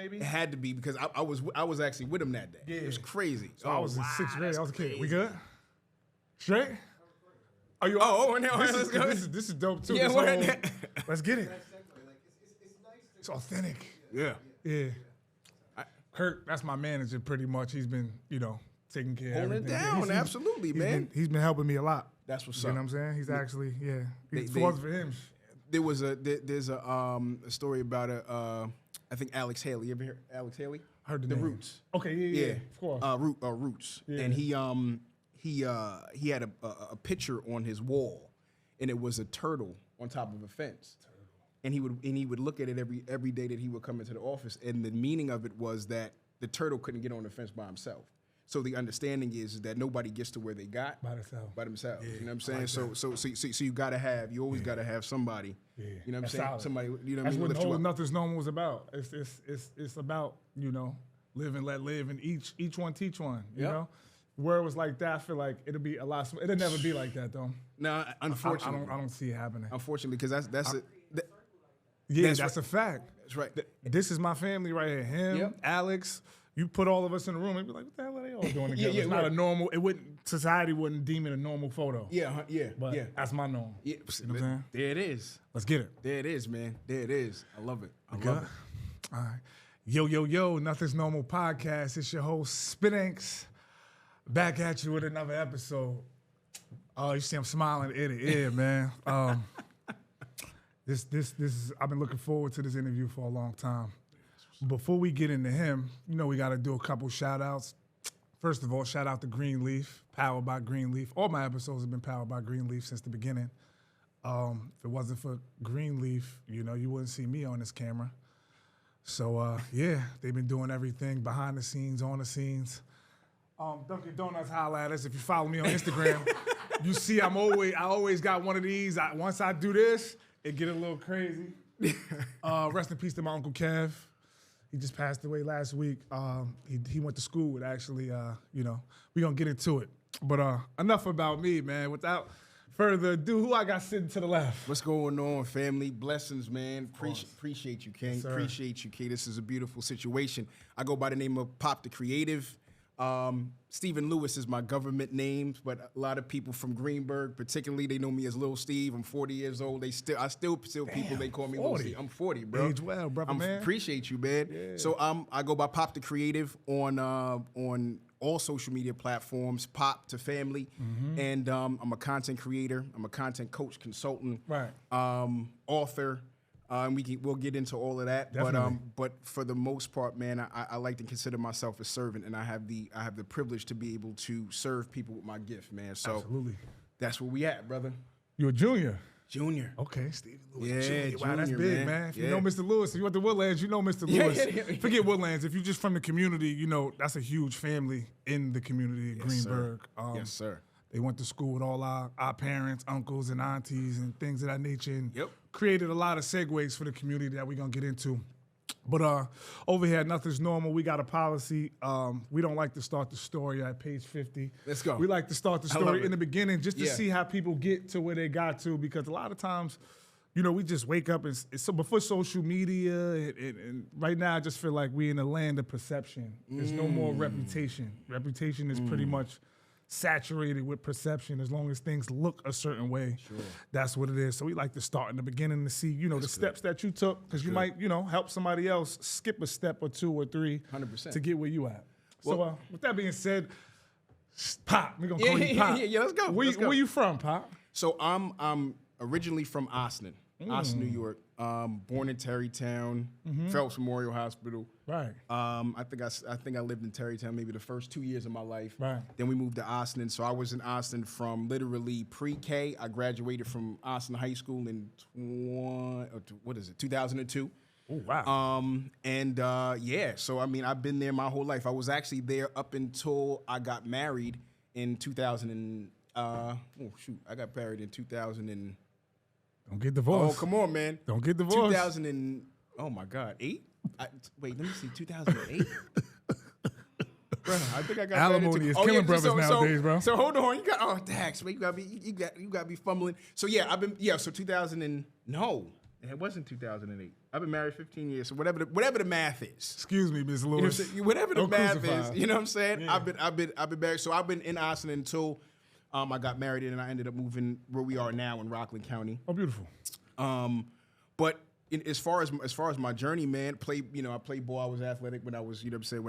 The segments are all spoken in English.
maybe? It had to be because I was actually with him that day. Yeah. It was crazy. So I was in 6th grade. that's I was a kid. crazy. We good? Straight? Are you? Let's go. This is dope too. Yeah, Let's get it. It's authentic. Yeah. Yeah. Kurt, that's my manager pretty much. He's been, taking care of Holding it everything. down, absolutely, man. He's been helping me a lot. That's what's You up. know what I'm saying? He's actually, if it wasn't for him. There's a story about I think Alex Haley. You ever hear Alex Haley? Heard the The name. Roots. Okay, yeah, of course. Roots. Yeah. And he had a picture on his wall, and it was a turtle on top of a fence. And he would look at it every day that he would come into the office, and the meaning of it was that the turtle couldn't get on the fence by himself. So the understanding is that nobody gets to where they got By themselves. Yeah, you know what I'm saying? Like so you always gotta have somebody. Yeah. You know what I'm That's saying? solid. Somebody, you know what I That's mean? what Lift the you whole up. Nothing's Normal was about. It's about, live and let live, and each one teach one, you Yep. know? Where it was like that, I feel like it'll be a lot. It'll never be like that, though. No, unfortunately. I don't see it happening. Unfortunately, because that's it. Yeah, that's a fact. That's right. This is my family right here. Him, Yep. Alex. You put all of us in the room and be like, what the hell are they all doing together? yeah, It's not right. a normal. Society wouldn't deem it a normal photo. Yeah, But yeah. that's my norm. Yeah, You know what I'm saying? there it is. Let's get it. There it is, man. There it is. I love it. I love it. All right. Yo, Nothing's Normal podcast. It's your host, Spinanks, back at you with another episode. Oh, you see I'm smiling ear to ear, man. This is, I've been looking forward to this interview for a long time. Before we get into him, we got to do a couple shout outs. First of all, shout out to Green Leaf, powered by Green Leaf. All my episodes have been powered by Green Leaf since the beginning. If it wasn't for Green Leaf, you wouldn't see me on this camera. So, they've been doing everything behind the scenes, on the scenes. Dunkin' Donuts, holla at us. If you follow me on Instagram, you see I always got one of these. Once I do this, it get a little crazy. Rest in peace to my Uncle Kev. He just passed away last week. He went to school with actually, we're going to get into it. But enough about me, man. Without further ado, who I got sitting to the left? What's going on, family? Blessings, man. Appreciate you, King. Yes, Appreciate you, King. This is a beautiful situation. I go by the name of Popthecreative. Stephen Lewis is my government name, but a lot of people from Greenberg, particularly, they know me as Lil Steve. I'm 40 years old. I still people, they call me 40. Lil Steve. I'm 40, bro. Age well, brother, man. Appreciate you, man. Yeah. So I go by Popthecreative on all social media platforms, Pop to Family, and I'm a content creator. I'm a content coach, consultant, Right. Author. We'll get into all of that, Definitely. but for the most part, man, I like to consider myself a servant, and I have the privilege to be able to serve people with my gift, man. So Absolutely. that's where we at, brother. You a junior? Junior. Okay, Stephen Lewis. Yeah, Junior. Wow, that's Junior, big, man. man. If you Yeah. know Mr. Lewis, if you went to Woodlands, you know Mr. Yeah, Lewis. yeah. Forget Woodlands. If you're just from the community, that's a huge family in the community of Yes, sir. Greenberg. Yes, sir. They went to school with all our parents, uncles, and aunties, and things of that nature, and Yep. created a lot of segues for the community that we're going to get into. But over here at Nothing's Normal, we got a policy. We don't like to start the story at page 50. Let's go. We like to start the I love story it. in the beginning just to Yeah. see how people get to where they got to, because a lot of times, we just wake up and so before social media, and right now I just feel like we're in a land of perception. There's no more reputation. Reputation is pretty much saturated with perception. As long as things look a certain way, that's what it is. So we like to start in the beginning to see, the steps that you took, because you might, help somebody else skip a step or two or three 100%. to get where you at. Well, So with that being said, Pop, we're gonna call you Pop. Yeah, let's go. Where, Let's go. where you from, Pop? So I'm originally from Austin, New York. Born in Tarrytown, Phelps Memorial Hospital. Right. I think I lived in Tarrytown maybe the first 2 years of my life. Right. Then we moved to Austin. So I was in Austin from literally pre-K. I graduated from Austin High School in 2002. Oh, wow. So I've been there my whole life. I was actually there up until I got married in 2000 I got married in 2000 and Don't get divorced. Oh, come on, man. Don't get divorced. 2000 and, oh my God, 8? Wait, let me see, 2008? Bro, I think I got Alimony is killing brothers nowadays, bro. So hold on, you got Dax, man, you gotta be fumbling. So yeah, so 2000 and no, It wasn't 2008. I've been married 15 years, so whatever the math is. Excuse me, Ms. You know what I'm Lewis. saying? Whatever the Don't math crucify. is, you know what I'm saying? Yeah. I've been married. So I've been in Austin until I got married, and I ended up moving where we are now in Rockland County. Oh, beautiful. But as far as my journey, man, I played ball. I was athletic when I was, you know what I'm saying,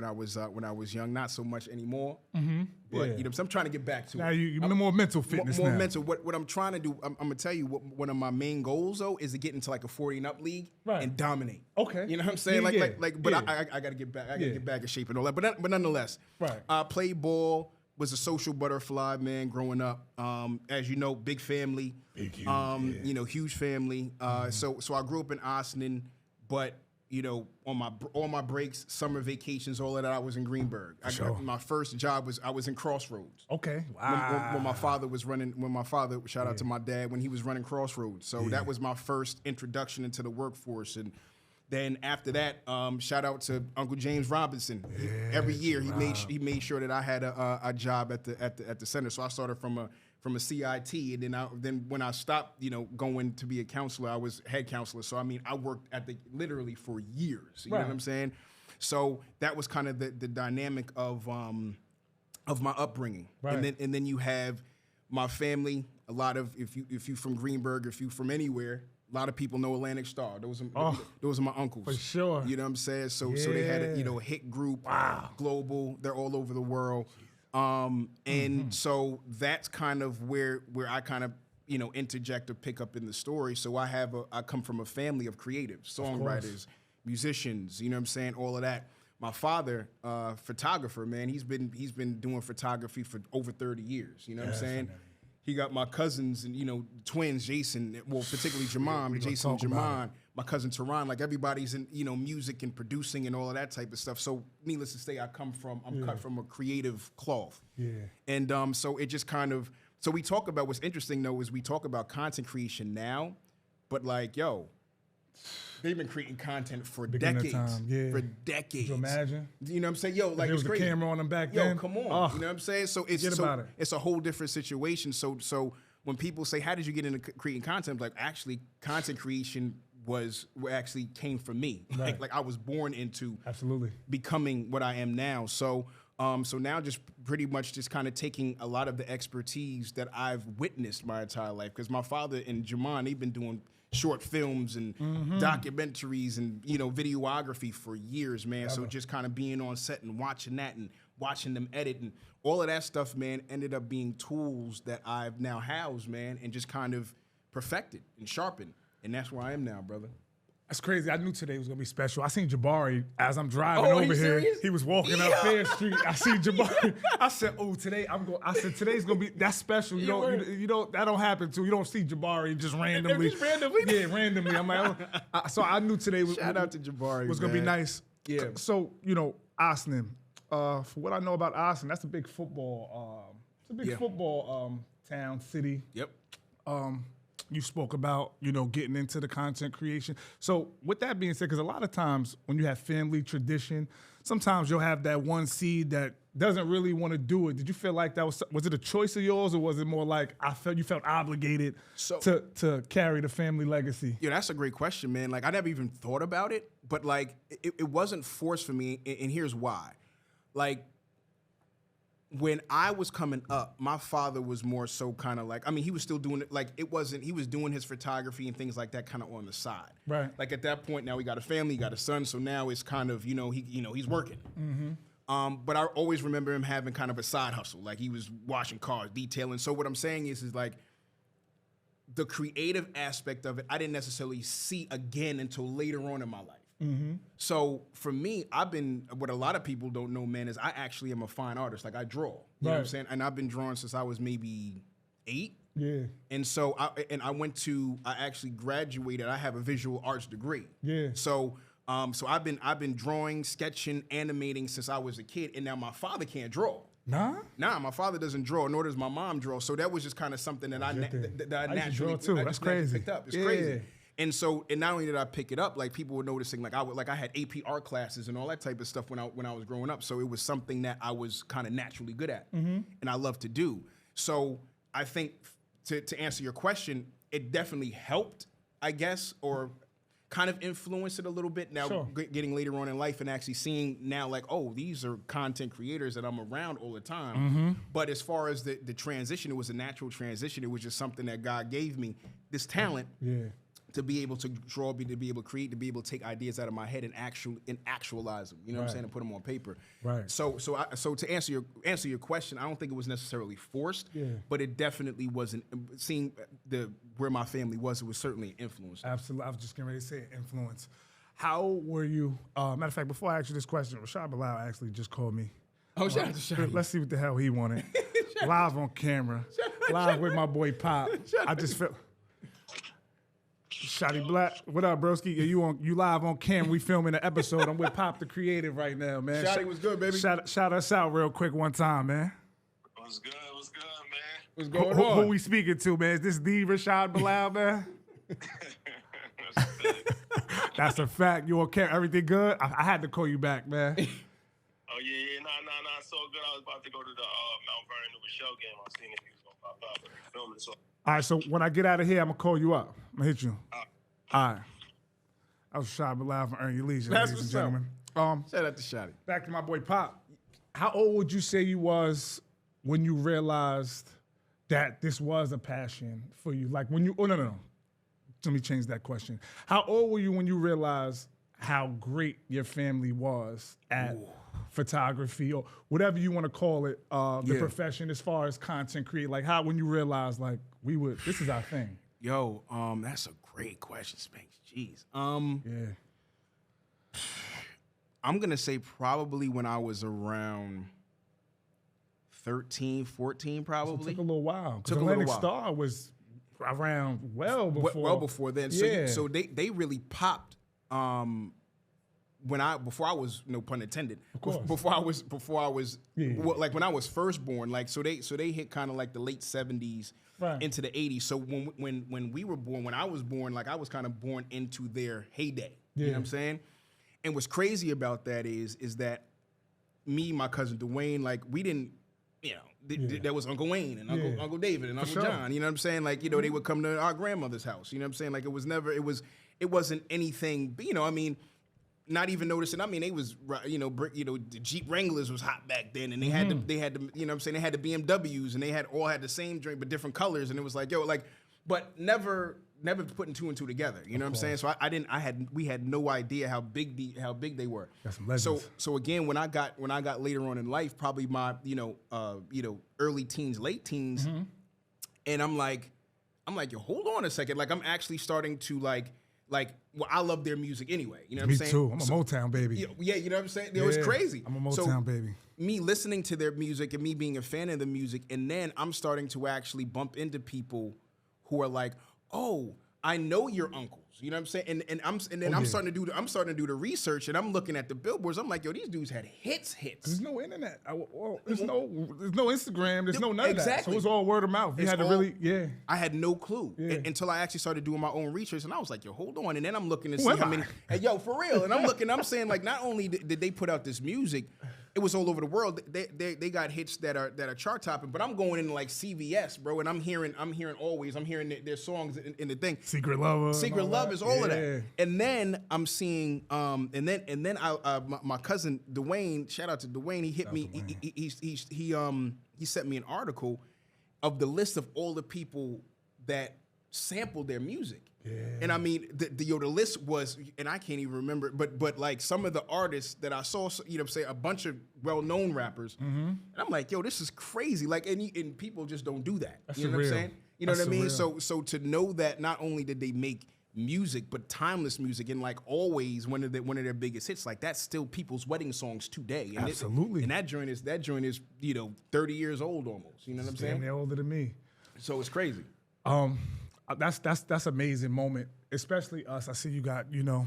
when I was young. Not so much anymore. Mm-hmm. But Yeah. you know what I'm saying, I'm trying to get back to Now it. you're more mental fitness More now. mental. What I'm trying to do, I'm gonna tell you, one of my main goals though is to get into like a 40 and up league Right. and dominate. Okay. You know what I'm saying? Yeah, But yeah. I gotta get back. I gotta Yeah. get back in shape and all that. But nonetheless, Right. I played ball. Was a social butterfly, man, growing up. As you know, big family. Big, huge, You know, huge family. So I grew up in Austin, but you know, on all my breaks, summer vacations, all of that, I was in Greenberg. Sure. My first job I was in Crossroads. Okay. When Wow. my father was running, shout out to my dad, when he was running Crossroads. So that was my first introduction into the workforce. And then after that, shout out to Uncle James Robinson. Every year he made sure that I had a job at the center. So I started from a CIT, and then when I stopped, you know, going to be a counselor, I was head counselor. So I mean, I worked literally for years. You know what I'm saying? So that was kind of the dynamic of my upbringing. Right. And then you have my family. A lot of if you from Greenberg, if you from anywhere, a lot of people know Atlantic Starr. Those are my uncles. For sure. You know what I'm saying? So they had a hit group, global. They're all over the world. So that's kind of where I kind of, you know, interject or pick up in the story. So I come from a family of creatives, songwriters, musicians, you know what I'm saying? All of that. My father, photographer, man, he's been doing photography for over 30 years. You know what I'm saying? He got my cousins and, you know, twins, Jason, well, particularly Jamon, Jason and Jamon, my cousin Teron, like everybody's in, you know, music and producing and all of that type of stuff. So needless to say, I'm cut from a creative cloth. Yeah. And so it just kind of, so we talk about, what's interesting though, is we talk about content creation now, but like, yo, they've been creating content for Beginning of decades. time, yeah. For decades. Could you imagine? You know what I'm saying? Yo, like, There it's was a crazy. camera on them back Yo, then. come on. Oh, You know what I'm saying? So forget about it. it's a whole different situation. So when people say, how did you get into creating content? Like, actually, content creation actually came from me. Right. Like I was born into Absolutely. becoming what I am now. So now just pretty much just kind of taking a lot of the expertise that I've witnessed my entire life. Because my father and Jamon, they've been doing short films and documentaries and, you know, videography for years, man. So just kind of being on set and watching that and watching them edit and all of that stuff, man, ended up being tools that I've now housed, man, and just kind of perfected and sharpened. And that's where I am now, brother. That's crazy. I knew today was gonna be special. I seen Jabari as I'm driving Oh, are you over here. serious? He was walking up Fair Street. I seen Jabari. I said, "Oh, today today's gonna be that's special. You don't that don't happen too. You don't see Jabari just randomly. Just randomly? Yeah, randomly. I'm like, so I knew today was Shout out to Jabari, was gonna be man. nice. Yeah. So you know, Austin. For what I know about Austin, that's a big football. It's a big football town, city. Yep. You spoke about, you know, getting into the content creation. So with that being said, because a lot of times when you have family tradition, sometimes you'll have that one seed that doesn't really want to do it. Did you feel like that was it a choice of yours, or was it more like you felt obligated to carry the family legacy? Yeah, that's a great question, man. Like I never even thought about it, but like it wasn't forced for me, and here's why. Like when I was coming up, my father was more so kind of like, I mean, he was still doing it. Like he was doing his photography and things like that kind of on the side. Right. Like at that point, now he got a family, he got a son. So now it's kind of, he's working. Mm-hmm. But I always remember him having kind of a side hustle. Like he was washing cars, detailing. So what I'm saying is like the creative aspect of it, I didn't necessarily see again until later on in my life. Mm-hmm. So for me, what a lot of people don't know, man, is I actually am a fine artist. Like I draw, you know what I'm saying? And I've been drawing since I was maybe 8. Yeah. And so I actually graduated. I have a visual arts degree. Yeah. So I've been drawing, sketching, animating since I was a kid. And now my father can't draw. Nah, my father doesn't draw, nor does my mom draw. So that was just kind of something that I naturally draw too. That's crazy. picked up. It's crazy. And not only did I pick it up, like people were noticing, like I had AP art classes and all that type of stuff when I was growing up. So it was something that I was kind of naturally good at, and I love to do. So I think to answer your question, it definitely helped, I guess, or kind of influenced it a little bit. Now, Sure. getting later on in life and actually seeing now, like, oh, these are content creators that I'm around all the time. Mm-hmm. But as far as the transition, it was a natural transition. It was just something that God gave me, this talent. Yeah. To be able to draw, to be able to create, to be able to take ideas out of my head and actualize them. You know what I'm saying? And put them on paper. Right. So to answer your question, I don't think it was necessarily forced. Yeah. But it definitely wasn't. Seeing where my family was, it was certainly an influence. Absolutely. I was just getting ready to say influence. How were you? Matter of fact, before I ask you this question, Rashad Bilal actually just called me. Oh, shout out to Shotty. Let's see what the hell he wanted. Live on camera. Live with my boy Pop. I just felt. Shotty Black, what up, broski? You live on camera. We filming an episode. I'm with Popthecreative right now, man. Shotty was good, baby. Shout us out real quick one time, man. What's good? What's good, man? What's going on? Who we speaking to, man? Is this the Rashad Bilal, man? That's a fact. You okay? Everything good? I had to call you back, man. Oh, yeah. Nah. So good. I was about to go to the Mount Vernon New Rochelle game. I seen it. He was going to pop out, but they filming, so. All right, so when I get out of here, I'm going to call you up. I'm going to hit you. All right. I was Rashad Bilal from Earn Your Leisure, That's ladies and what's up. gentlemen. Shout out to Shotty. Back to my boy Pop. How old would you say you was when you realized that this was a passion for you? Like when you, no. Let me change that question. How old were you when you realized how great your family was at photography or whatever you want to call it, the profession as far as content create? Like how, when you realized like this is our thing? Yo, that's a great question, Spanks. Jeez. Yeah. I'm going to say probably when I was around 13, 14, probably. So it took a little while. Took a little Atlantic while. Starr was around well before. Well before then. Yeah. So they really popped before I was, no pun intended. Of course. Before I was Yeah. well, like when I was first born, like so they hit kind of like the late 70s Right. into the 80s. So when we were born, when I was born, like I was kind of born into their heyday. You know what I'm saying? And what's crazy about that is that me, my cousin Dwayne, like we didn't, there was Uncle Wayne and Uncle David and Uncle John. You know what I'm saying? Like, they would come to our grandmother's house. You know what I'm saying? Like it wasn't anything, but, not even noticing. I mean, they was, the Jeep Wranglers was hot back then, and they had the, you know what I'm saying? They had the BMWs, and they all had the same drink but different colors, and it was like, but never putting two and two together. You know what I'm saying? So we had no idea how big they were. That's some legends. So again, when I got later on in life, probably my early teens, late teens, and I'm like, yo, hold on a second. Like I'm actually starting to like, well, I love their music anyway. You know what I'm saying? Me too. I'm a Motown baby. Yeah, you know what I'm saying? It was crazy. I'm a Motown baby. Me listening to their music and me being a fan of the music, and then I'm starting to actually bump into people who are like, oh, I know your uncles. You know what I'm saying? And I'm starting to do the research, and I'm looking at the billboards. I'm like, yo, these dudes had hits. There's no internet. There's no Instagram. There's no none of that. So it's all word of mouth. You had to really, I had no clue until I actually started doing my own research, and I was like, yo, hold on. And then I'm looking to see how many. Hey, yo, for real. And I'm saying like, not only did they put out this music, it was all over the world. They got hits that are chart topping, but I'm going into like CVS, bro, and I'm hearing their songs in the thing. Secret Lover is all of that. And then I'm seeing and then my cousin Dwayne, shout out to Dwayne, he hit me. He sent me an article of the list of all the people that sampled their music. Yeah. And I mean, the list was, and I can't even remember, but like some of the artists that I saw, say a bunch of well-known rappers, and I'm like, yo, this is crazy. Like, and people just don't do that. That's you know surreal. what I'm saying? You know That's what I mean? surreal. So to know that not only did they make music, but timeless music, and like always one of their biggest hits, like that's still people's wedding songs today. And Absolutely. And that joint is 30 years old almost. You know what I'm saying? They're older than me. So it's crazy. That's amazing moment, especially us. I see you got your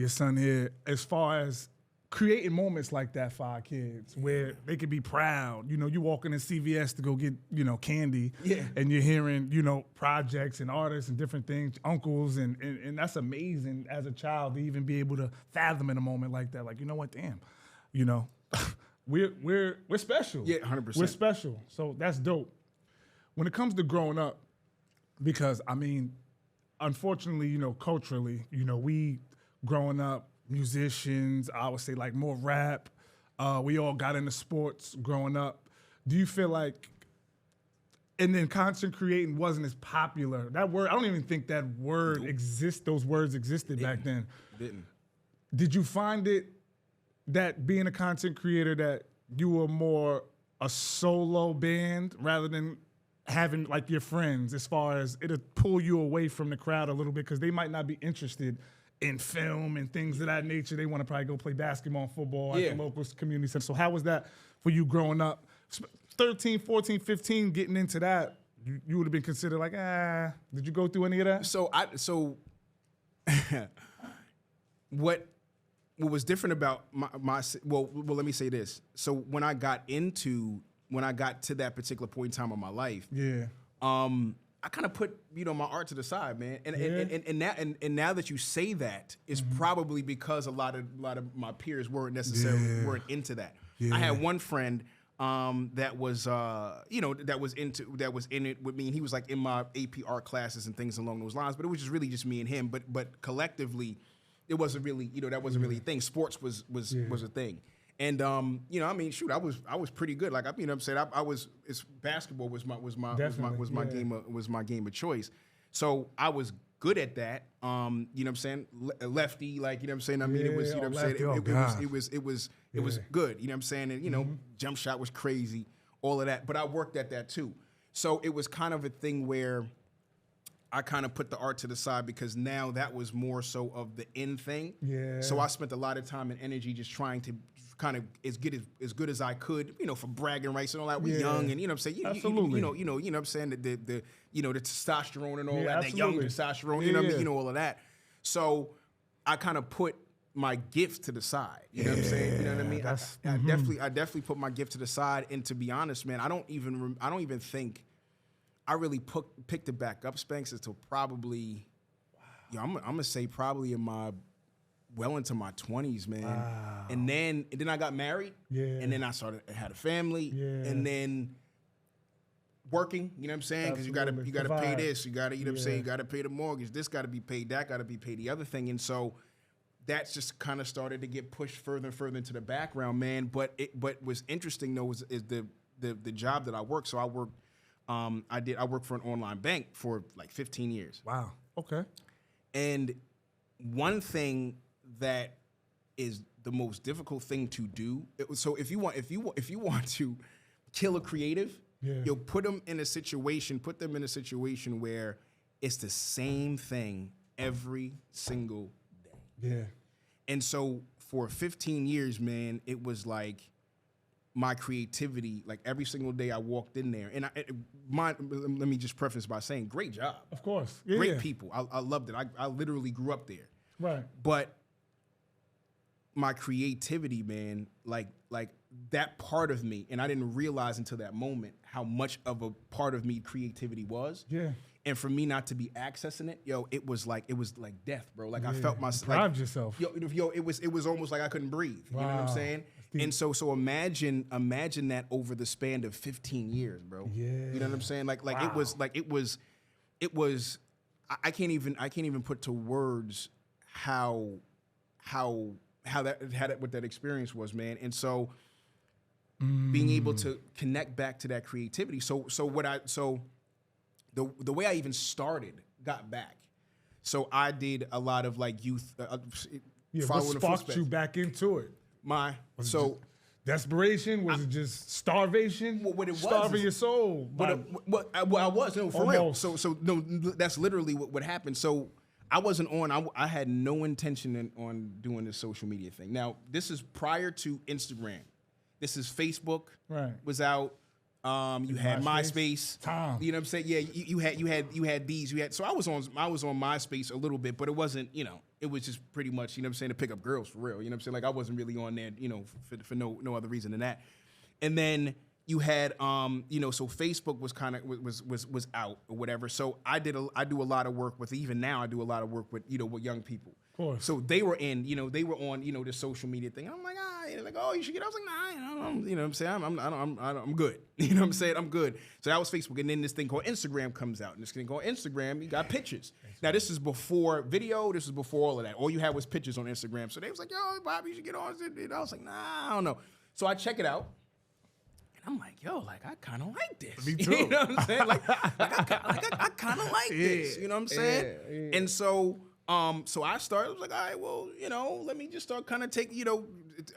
son here. As far as creating moments like that for our kids, where they can be proud. You walking in CVS to go get candy, and you're hearing projects and artists and different things, uncles, and that's amazing as a child to even be able to fathom in a moment like that. Like damn, we're special. Yeah, 100%. We're special. So that's dope. When it comes to growing up. Because, I mean, unfortunately, culturally, we growing up, musicians, I would say like more rap. We all got into sports growing up. Do you feel like, and then content creating wasn't as popular? That word, I don't even think that word exists. Those words existed back then. Didn't. Did you find it that being a content creator that you were more a solo band rather than having like your friends, as far as it'll pull you away from the crowd a little bit because they might not be interested in film and things of that nature? They want to probably go play basketball and football at the local community center. So how was that for you growing up? 13, 14, 15, getting into that, you would have been considered like, did you go through any of that? So what was different about well, let me say this. So when I got to that particular point in time of my life, I kind of put my art to the side, man. And now that you say that, it's probably because a lot of my peers weren't necessarily weren't into that. I had one friend that was in it with me, and he was like in my AP art classes and things along those lines. But it was just really just me and him. But collectively, it wasn't really that wasn't really a thing. Sports was a thing. And I mean, shoot, I was pretty good. Like, you know what I'm saying? Basketball was my game of choice. So I was good at that. You know what I'm saying? Lefty, like, you know what I'm saying? I mean, it was, you know what I'm saying? It was good. You know what I'm saying? And, jump shot was crazy, all of that. But I worked at that too. So it was kind of a thing where I kind of put the art to the side because now that was more so of the in thing. Yeah. So I spent a lot of time and energy just trying to kind of as good as I could, for bragging rights and all that. We young and you know what I'm saying. Absolutely. You know what I'm saying. The testosterone and all that. Absolutely. That young testosterone. You know what I mean. All of that. So I kind of put my gift to the side. You know what I'm saying. You know what I mean. I definitely put my gift to the side. And to be honest, man, I don't even think I really picked it back up, Spanx, until probably, I'm gonna say probably well into my 20s, man. Wow. And then I got married. Yeah. And then I had a family. Yeah. And then working, you know what I'm saying? Because you gotta pay this, you gotta, you know what I'm saying, you gotta pay the mortgage, this gotta be paid, that gotta be paid, the other thing. And so that's just kind of started to get pushed further and further into the background, man. But what's interesting though is the job that I work. So I worked I worked for an online bank for like 15 years. Wow. Okay. And one thing that is the most difficult thing to do. So if you want to kill a creative, you'll put them in a situation where it's the same thing every single day. Yeah. And so for 15 years, man, it was like my creativity, like every single day I walked in there. And let me just preface by saying, great job. Of course. Yeah, great people. I loved it. I literally grew up there. Right. But my creativity, man, like that part of me, and I didn't realize until that moment how much of a part of me creativity was. Yeah. And for me not to be accessing it, it was like death, bro. Like I felt myself. Deprived yourself. It was almost like I couldn't breathe. Wow. You know what I'm saying? And so imagine that over the span of 15 years, bro. Yeah. You know what I'm saying? Like wow. it was I can't even put to words how what that experience was, man. And so being able to connect back to that creativity. So the way I even got back. So I did a lot of like youth. What sparked you back into it? Desperation? Was it just starvation? What it was, starving your soul. I was for real. So no, that's literally what happened. So I wasn't on. I had no intention on doing this social media thing. Now this is prior to Instagram. This is Facebook. Right. Was out. You had MySpace. Tom. You know what I'm saying? Yeah, you had these. So I was on MySpace a little bit, but it wasn't, it was just pretty much, you know what I'm saying, to pick up girls for real. You know what I'm saying? Like I wasn't really on there, for no other reason than that. And then you had so Facebook was kind of was out or whatever. So I do a lot of work with, even now I do a lot of work with, with young people. Of course. So they were in, they were on, the social media thing. I'm like, like, oh, you should get. I was like, nah, you know what I'm saying? I'm good. You know what I'm saying? I'm good. So that was Facebook, and then this thing called Instagram comes out, and this thing called Instagram, you got pictures. Now this is before video. This is before all of that. All you had was pictures on Instagram. So they was like, yo, Bobby, you should get on. And I was like, nah, I don't know. So I check it out. I'm like, yo, like, I kind of like this. Me too. You know what I'm saying? I kind of like this. You know what I'm saying? Yeah. And so, so I started. I was like, all right, well, let me just start kind of taking,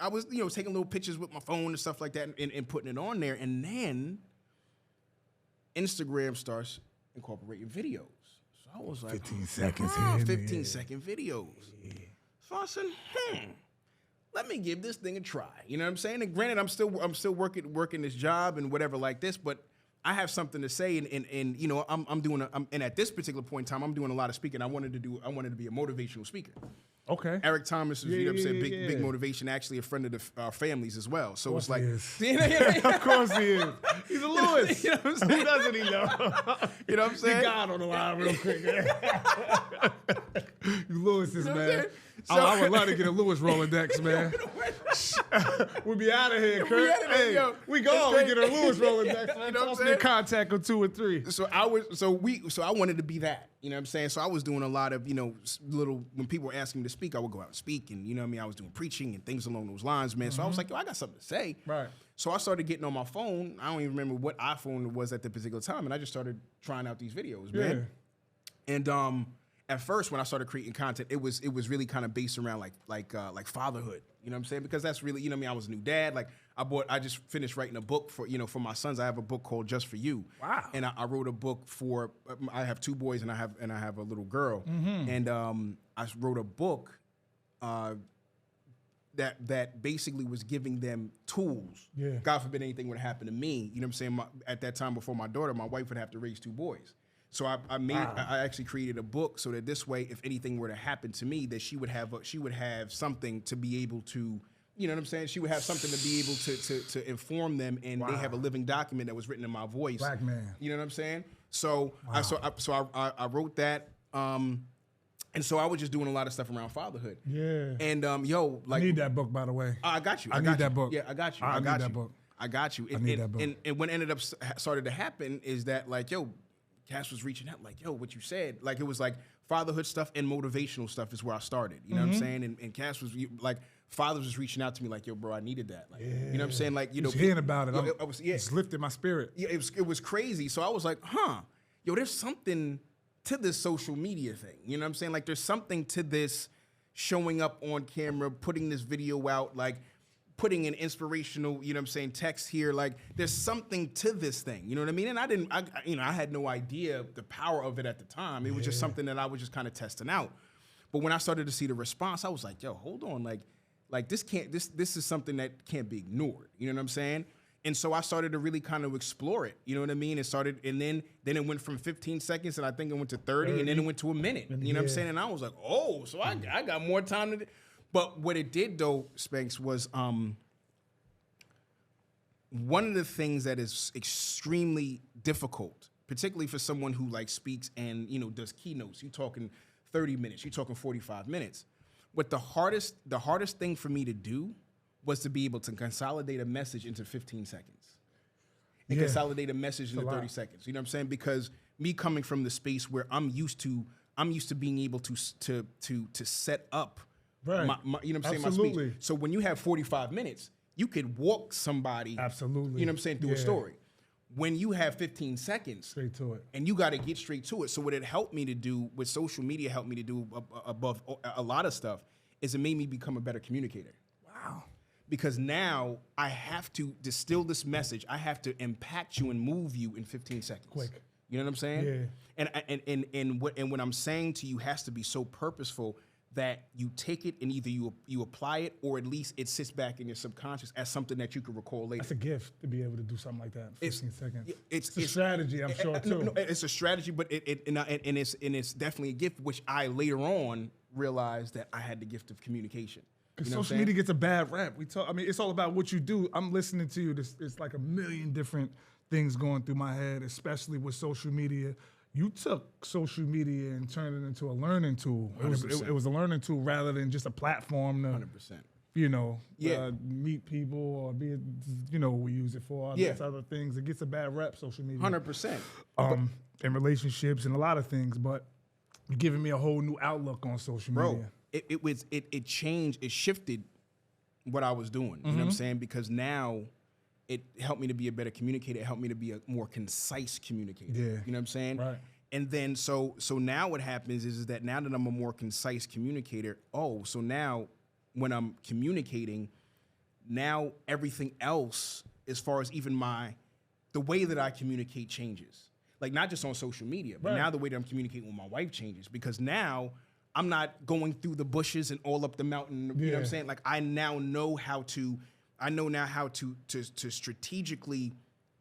I was, taking little pictures with my phone and stuff like that, and putting it on there. And then Instagram starts incorporating videos. So I was like, 15 seconds. 15-second videos. Yeah. So I said, let me give this thing a try. You know what I'm saying? And granted, I'm still working this job and whatever like this, but I have something to say, and I'm doing and at this particular point in time, I'm doing a lot of speaking. I wanted to be a motivational speaker. Okay. Eric Thomas is, big motivation, actually a friend of our families as well. So it's like, of course he is. He's a Lewis. You know what I'm saying? Who doesn't he know? You know what I'm saying? Get God on the line real quick. You Lewis's, man. So, I would love to get a Lewis Rolodex, man. We'll be out of here, Kurt. Hey, we go. We get a Lewis Rolodex, man. Toss me a contact on 2 or 3. So I wanted to be that. You know what I'm saying? So I was doing a lot of, when people were asking me to speak, I would go out and speak, and I was doing preaching and things along those lines, man. So I was like, yo, I got something to say. Right. So I started getting on my phone. I don't even remember what iPhone it was at the particular time, and I just started trying out these videos, man. And at first, when I started creating content, it was really kind of based around like fatherhood. You know what I'm saying? Because that's really, I was a new dad. Like I just finished writing a book for my sons. I have a book called Just for You. Wow. And I wrote a book for I have 2 boys and I have a little girl. Mm-hmm. And I wrote a book that basically was giving them tools. Yeah. God forbid anything would happen to me. You know what I'm saying? At that time before my daughter, my wife would have to raise 2 boys. So I actually created a book so that this way, if anything were to happen to me, that she would have something to be able to, you know what I'm saying? She would have something to be able to inform them, and they have a living document that was written in my voice. Black man. You know what I'm saying? So I wrote that, and so I was just doing a lot of stuff around fatherhood. Yeah. And I need that book, by the way. I got you. I need that book. Yeah, I got you. I need that book. I got you. I need that book. And what ended up started to happen is that Cass was reaching out like, yo, what you said, like it was like fatherhood stuff and motivational stuff is where I started. You know what I'm saying? And Cass was like, fathers was reaching out to me like, yo, bro, I needed that. Like, you know what I'm saying? Like, hearing about it. It's lifted my spirit. Yeah, it was crazy. So I was like, there's something to this social media thing. You know what I'm saying? Like, there's something to this showing up on camera, putting this video out, like putting an inspirational, you know what I'm saying, text here. Like, there's something to this thing, you know what I mean? And I had no idea the power of it at the time. It was just something that I was just kind of testing out. But when I started to see the response, I was like, yo, hold on, like this is something that can't be ignored. You know what I'm saying? And so I started to really kind of explore it. You know what I mean? And then it went from 15 seconds, and I think it went to 30, and then it went to a minute. You know what I'm saying? And I was like, oh, so I got more time to. But what it did, though, Spanx, was one of the things that is extremely difficult, particularly for someone who like speaks and does keynotes. You're talking 30 minutes. You're talking 45 minutes. What the hardest thing for me to do was to be able to consolidate a message into 15 seconds and consolidate a message into 30 seconds. You know what I'm saying? Because me coming from the space where I'm used to being able to set up. Right. My you know what I'm saying? Absolutely. My speech. So when you have 45 minutes, you could walk somebody. Absolutely. You know what I'm saying? Through a story. When you have 15 seconds. Straight to it. And you got to get straight to it. So what it helped me to do, what social media helped me to do above a lot of stuff, is it made me become a better communicator. Wow. Because now I have to distill this message. I have to impact you and move you in 15 seconds. Quick. You know what I'm saying? Yeah. And what I'm saying to you has to be so purposeful that you take it and either you apply it, or at least it sits back in your subconscious as something that you can recall later. That's a gift to be able to do something like that in 15 seconds. It's a strategy, I'm sure, too. No, it's a strategy, but it's definitely a gift, which I later on realized that I had the gift of communication. Because social media gets a bad rap. It's all about what you do. I'm listening to you. It's like a million different things going through my head, especially with social media. you took social media and turned it into a learning tool. It was 100%. a learning tool rather than just a platform to 100%. Meet people or be, we use it for all these other things. It gets a bad rep, social media. 100%. In relationships and a lot of things, but you're giving me a whole new outlook on social media. It changed, it shifted what I was doing. You know what I'm saying? Because now it helped me to be a better communicator. It helped me to be a more concise communicator. Yeah. You know what I'm saying? Right. And then so now what happens is that now that I'm a more concise communicator, so now when I'm communicating, now everything else, as far as even the way that I communicate changes. Like not just on social media, but now the way that I'm communicating with my wife changes, because now I'm not going through the bushes and all up the mountain. You know what I'm saying? Like I now know how to strategically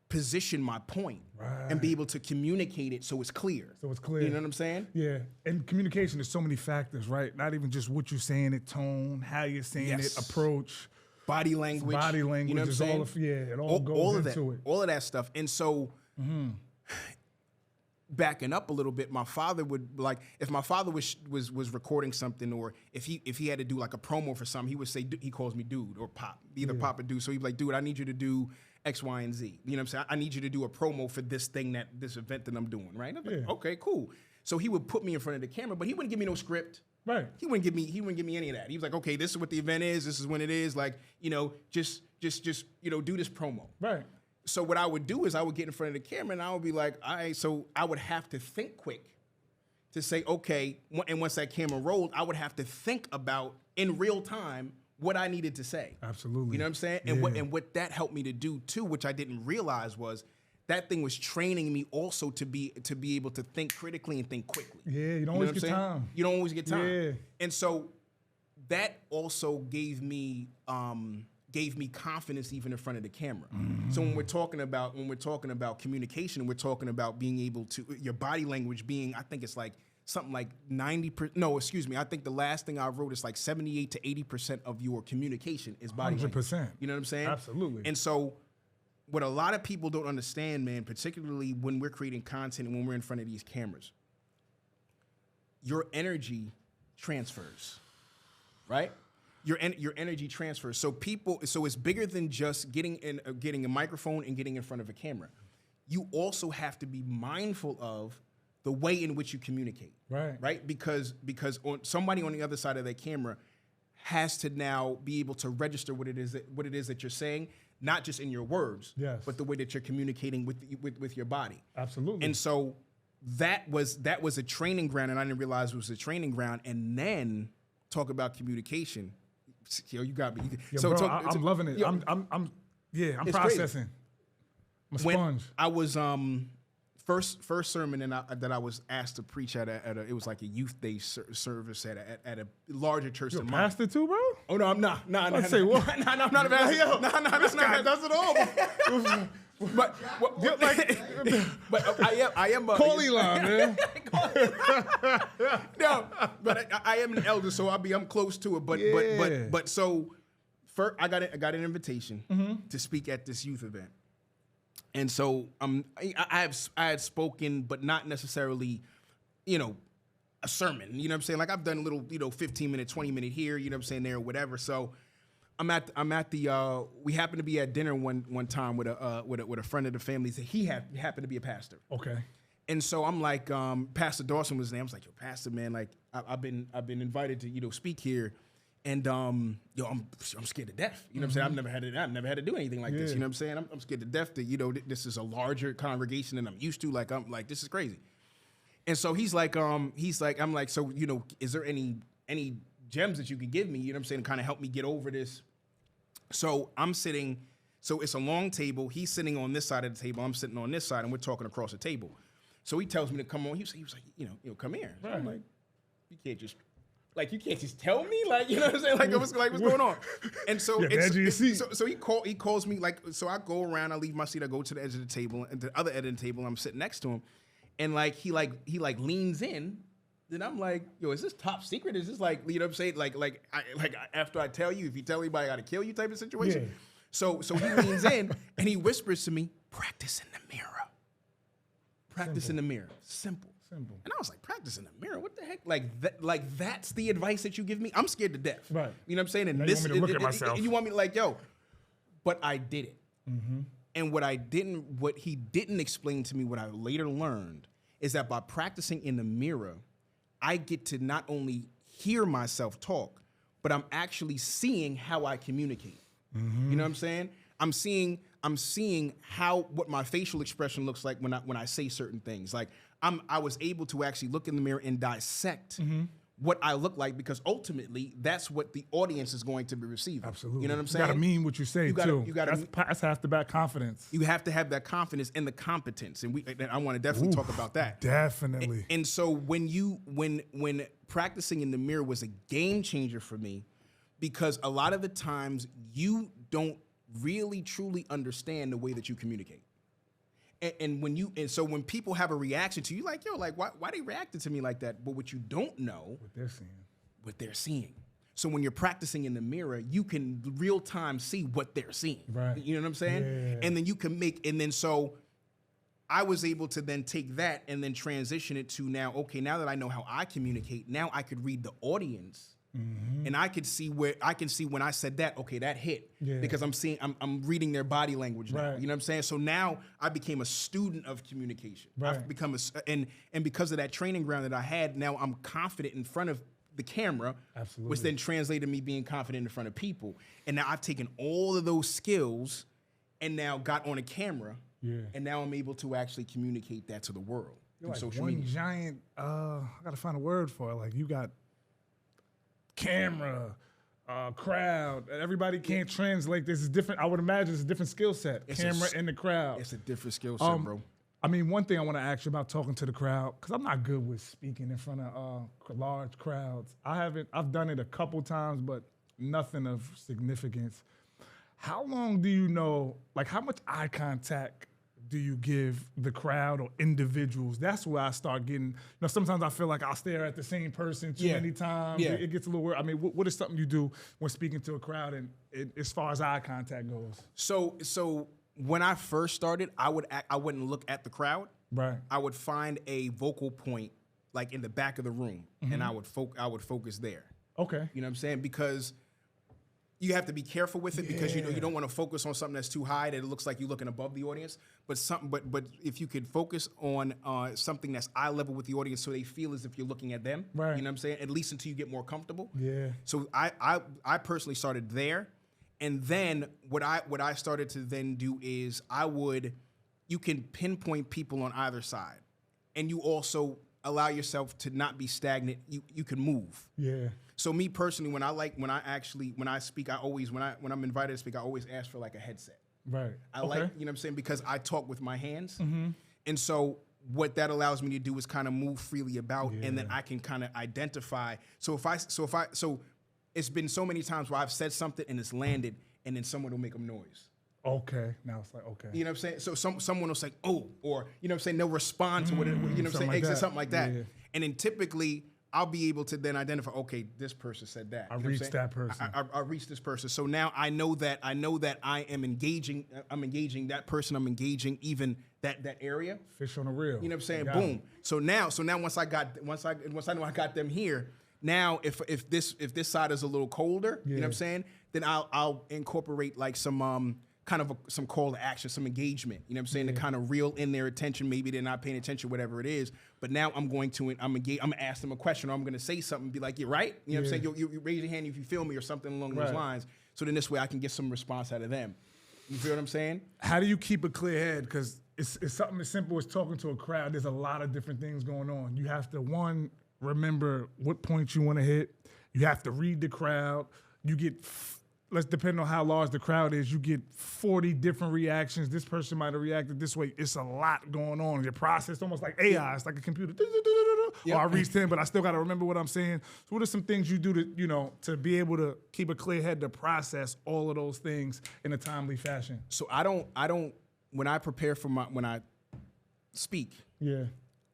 position my point and be able to communicate it so it's clear. So it's clear. You know what I'm saying? Yeah. And communication is so many factors, right? Not even just what you're saying, it tone, how you're saying it, approach. Body language. You know what I'm saying? It all goes into it. All of that stuff. And so backing up a little bit, my father would, like, if my father was recording something, or if he had to do like a promo for something, he would say, he calls me dude or pop, either pop or dude. So he'd be like, dude, I need you to do X, Y, and Z. You know what I'm saying? I need you to do a promo for this event that I'm doing, right? I'm like, okay, cool. So he would put me in front of the camera, but he wouldn't give me no script. Right. He wouldn't give me any of that. He was like, okay, this is what the event is. This is when it is. Like, just do this promo. Right. So what I would do is I would get in front of the camera and I would be like, all right, so I would have to think quick to say, okay, and once that camera rolled, I would have to think about in real time what I needed to say. Absolutely. You know what I'm saying? And what that helped me to do too, which I didn't realize, was that thing was training me also to be able to think critically and think quickly. Yeah, you don't always get time. You don't always get time. Yeah. And so that also gave me confidence even in front of the camera. So when we're talking about communication, we're talking about being able to, your body language being, I think it's like something like 90%. No, excuse me. I think the last thing I wrote is like 78 to 80% of your communication is body 100%. language. You know what I'm saying? Absolutely. And so what a lot of people don't understand, man, particularly when we're creating content and when we're in front of these cameras, your energy transfers, right? Your energy transfers. So it's bigger than just getting a microphone and getting in front of a camera. You also have to be mindful of the way in which you communicate, right? Because somebody on the other side of that camera has to now be able to register what it is that you're saying, not just in your words, but the way that you're communicating with your body. Absolutely. And so that was a training ground, and I didn't realize it was a training ground. And then talk about communication. Yo, you got me. Bro, I'm loving it. I'm processing. I'm a sponge. I was first sermon that I was asked to preach at it was like a youth day service at a larger church You're than a mine. pastor too, bro? Oh no, I'm not. No, Let's say what? No, I'm not a pastor. No, This guy does it all. But I am. Call Elon, man. No, but I am an elder, so I'm close to it. But so first I got an invitation to speak at this youth event, and so I had spoken, but not necessarily, a sermon. You know what I'm saying? Like I've done a little, 15-minute, 20-minute here. You know what I'm saying, there or whatever. So I'm at the we happened to be at dinner one time with a friend of the family. He happened to be a pastor. Okay. And so I'm like, Pastor Dawson was there. I was like, yo, Pastor, man, like I've been invited to speak here, and I'm scared to death. You know what I'm saying? I've never had to do anything like this. You know what I'm saying? I'm scared to death that this is a larger congregation than I'm used to. Like I'm like, this is crazy. And so he's like, I'm like, so is there any gems that you could give me? You know what I'm saying? To kind of help me get over this. So I'm sitting. So it's a long table. He's sitting on this side of the table. I'm sitting on this side, and we're talking across the table. So he tells me to come on. He was like, come here. So I'm like, you can't just tell me, like, you know what I'm saying? Like, what's going on? And so, so he calls me, like, so I go around, I leave my seat, I go to the edge of the table, and the other edge of the table, I'm sitting next to him, and like he leans in. Then I'm like, yo, is this top secret? Is this like, you know what I'm saying? Like after I tell you, if you tell anybody, I gotta kill you type of situation. Yeah. So he leans in and he whispers to me, practice in the mirror. Practice in the mirror. Simple. Simple. And I was like, practice in the mirror? What the heck? Like that's the advice that you give me? I'm scared to death. Right. You know what I'm saying? And now you want me to look at myself. You want me to like, yo, but I did it. Mm-hmm. And what he didn't explain to me, what I later learned, is that by practicing in the mirror, I get to not only hear myself talk, but I'm actually seeing how I communicate. Mm-hmm. You know what I'm saying? I'm seeing what my facial expression looks like when I say certain things. Like I was able to actually look in the mirror and dissect what I look like, because ultimately that's what the audience is going to be receiving. Absolutely. You know what I'm saying? You gotta mean what you say too. That's half the back confidence. You have to have that confidence and the competence, and I want to definitely talk about that. Definitely. And so when practicing in the mirror was a game changer for me, because a lot of the times you don't really truly understand the way that you communicate. And so when people have a reaction to you, like, yo, like why they reacted to me like that? But what you don't know, what they're seeing. So when you're practicing in the mirror, you can real time see what they're seeing. Right. You know what I'm saying? Yeah. And then you can so I was able to then take that and then transition it to now that I know how I communicate, now I could read the audience. Mm-hmm. And I can see when I said that, okay, that hit, because I'm reading their body language now. Right. You know what I'm saying? So now I became a student of communication. Right. I've become and because of that training ground that I had, now I'm confident in front of the camera. Absolutely. Which then translated me being confident in front of people. And now I've taken all of those skills and now got on a camera. Yeah. And now I'm able to actually communicate that to the world through like social one media. Giant, I gotta find a word for it. Like you got camera, crowd. Everybody can't translate. This is different. I would imagine it's a different skill set. Camera and the crowd. It's a different skill set, bro. I mean, one thing I want to ask you about talking to the crowd, because I'm not good with speaking in front of large crowds. I've done it a couple times, but nothing of significance. How long do you know, like how much eye contact do you give the crowd or individuals? That's where I start getting, sometimes I feel like I'll stare at the same person too many times. Yeah. It gets a little weird. I mean, what is something you do when speaking to a crowd and as far as eye contact goes? So when I first started, I wouldn't look at the crowd. Right. I would find a vocal point like in the back of the room, and I would focus there. Okay. You know what I'm saying? Because you have to be careful with it, because you don't want to focus on something that's too high that it looks like you're looking above the audience. But if you could focus on something that's eye level with the audience, so they feel as if you're looking at them. Right. You know what I'm saying? At least until you get more comfortable. Yeah. So I personally started there, and then what I started to then do is you can pinpoint people on either side, and you also allow yourself to not be stagnant. You can move. Yeah. So me personally, when I speak, when I'm invited to speak, I always ask for like a headset. Right. I like, you know what I'm saying? Because I talk with my hands. Mm-hmm. And so what that allows me to do is kind of move freely about, and then I can kind of identify. So it's been so many times where I've said something and it's landed, and then someone will make a noise. Okay. Now it's like, okay. You know what I'm saying? So someone will say, oh, or, you know what I'm saying? They'll respond to whatever, you know what I'm saying? Something like that. Yeah. And then typically I'll be able to then identify, okay, this person said that. I reached that person. I reached this person. So now I know that I am engaging. I'm engaging that person. I'm engaging even that area. Fish on the reel. You know what I'm saying? Boom. So now once I know I got them here. Now if this side is a little colder, you know what I'm saying? Then I'll incorporate like some kind of some call to action, some engagement, you know what I'm saying, to kind of reel in their attention. Maybe they're not paying attention, whatever it is. But now I'm going to ask them a question, or I'm going to say something, be like, "Yeah, right." You know what I'm saying? You raise your hand if you feel me, or something along those lines. So then this way I can get some response out of them. You feel what I'm saying? How do you keep a clear head? Because it's something as simple as talking to a crowd. There's a lot of different things going on. You have to, one, remember what points you want to hit. You have to read the crowd. You get let's depend on how large the crowd is, you get 40 different reactions. This person might have reacted this way. It's a lot going on. Your process almost like AI. It's like a computer. Yep. Or I reached in, but I still got to remember what I'm saying. So what are some things you do to be able to keep a clear head to process all of those things in a timely fashion? So I don't when I prepare for when I speak,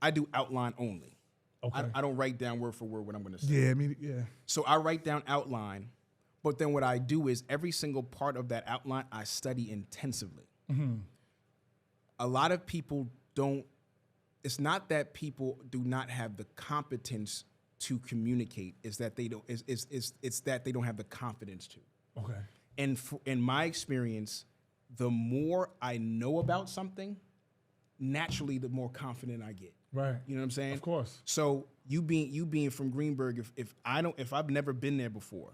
I do outline only. Okay. I don't write down word for word what I'm going to say. So I write down outline. But then what I do is every single part of that outline, I study intensively. Mm-hmm. A lot of people don't it's not that people do not have the competence to communicate. It's that they don't. It's that they don't have the confidence to. Okay. And in my experience, the more I know about something, naturally, the more confident I get. Right. You know what I'm saying? Of course. So you being from Greenberg, if I've never been there before,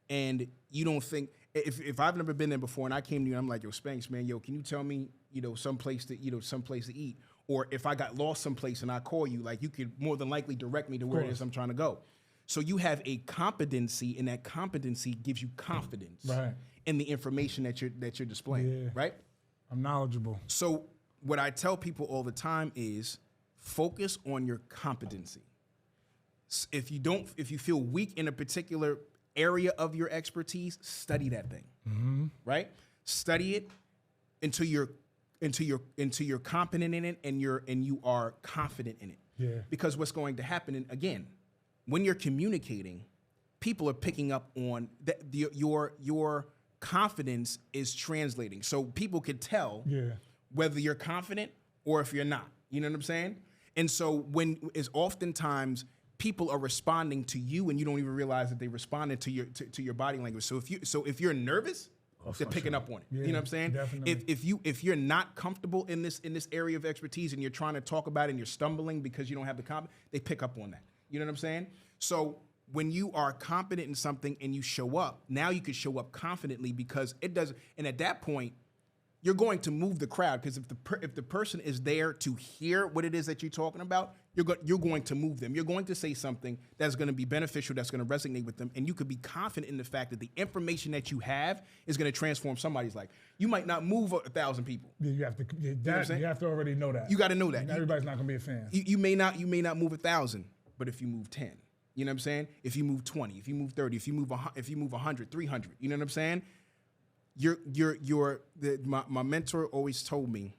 and you don't think if I've never been there before and I came to you and I'm like, yo, Spanx, man, yo, can you tell me, someplace to eat? Or if I got lost someplace and I call you, like you could more than likely direct me to where it is I'm trying to go. So you have a competency, and that competency gives you confidence in the information that you're displaying, right? I'm knowledgeable. So what I tell people all the time is focus on your competency. If you feel weak in a particular area of your expertise, study that thing, right? Study it until you're competent in it, and you are confident in it. Yeah. Because what's going to happen, and again, when you're communicating, people are picking up on that your confidence is translating. So people can tell whether you're confident or if you're not. You know what I'm saying? And so is oftentimes people are responding to you and you don't even realize that they responded to your body language. So if you're nervous, they're picking up on it. You know what I'm saying? Definitely. If you're not comfortable in this area of expertise and you're trying to talk about it and you're stumbling because you don't have the confidence, they pick up on that. You know what I'm saying? So when you are confident in something and you show up, now you can show up confidently because it does. And at that point, you're going to move the crowd, because if the person is there to hear what it is that you're talking about, you're going to move them. You're going to say something that's going to be beneficial, that's going to resonate with them, and you could be confident in the fact that the information that you have is going to transform somebody's life. You might not move 1,000 people. Yeah, you have to already know that. You got to know that. Everybody's not going to be a fan. You may not move 1,000, but if you move 10, you know what I'm saying? If you move 20, if you move 30, if you move 100, 300, you know what I'm saying? My mentor always told me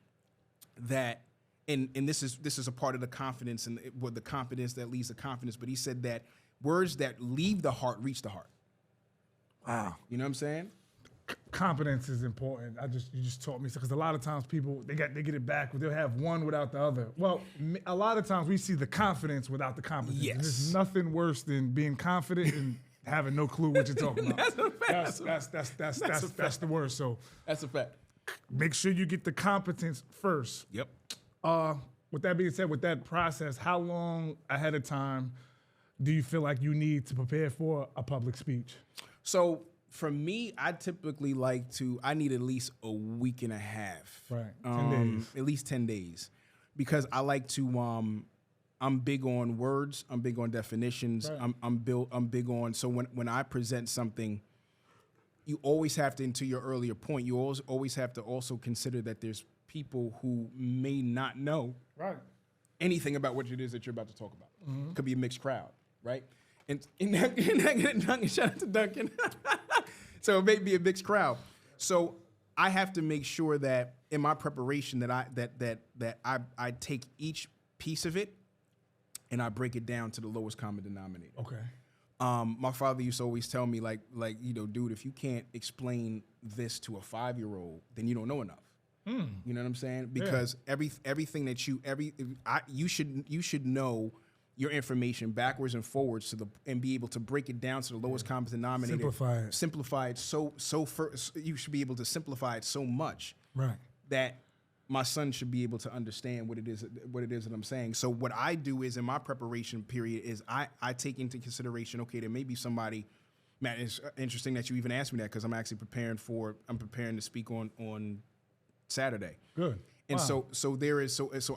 that, and this is a part of the confidence and the confidence that leads to confidence. But he said that words that leave the heart reach the heart. Wow. You know what I'm saying? Confidence is important. You just taught me, because a lot of times people they get it back. They'll have one without the other. Well, a lot of times we see the confidence without the competence. Yes. There's nothing worse than being confident and having no clue what you're talking about. That's a fact. That's the worst. So that's a fact. Make sure you get the competence first. Yep. With that being said, with that process, how long ahead of time do you feel like you need to prepare for a public speech? So for me, I typically I need at least a week and a half. Right. 10 days. At least 10 days. Because I like to, I'm big on words. I'm big on definitions. Right. I'm big on, so when I present something, you always have to, and to your earlier point, you always have to also consider that there's people who may not know anything about what it is that you're about to talk about. Mm-hmm. Could be a mixed crowd, right? And Duncan, shout out to Duncan. So it may be a mixed crowd. So I have to make sure that in my preparation that I take each piece of it and I break it down to the lowest common denominator. Okay. My father used to always tell me, dude, if you can't explain this to a 5-year-old, then you don't know enough. You know what I'm saying? Because everything that you should know your information backwards and forwards and be able to break it down to the lowest common denominator. Simplify it. You should be able to simplify it so much that my son should be able to understand what it is that I'm saying. So what I do is, in my preparation period, is I take into consideration, okay, there may be somebody, Matt, it's interesting that you even asked me that, because I'm actually preparing to speak on Saturday. Good. And so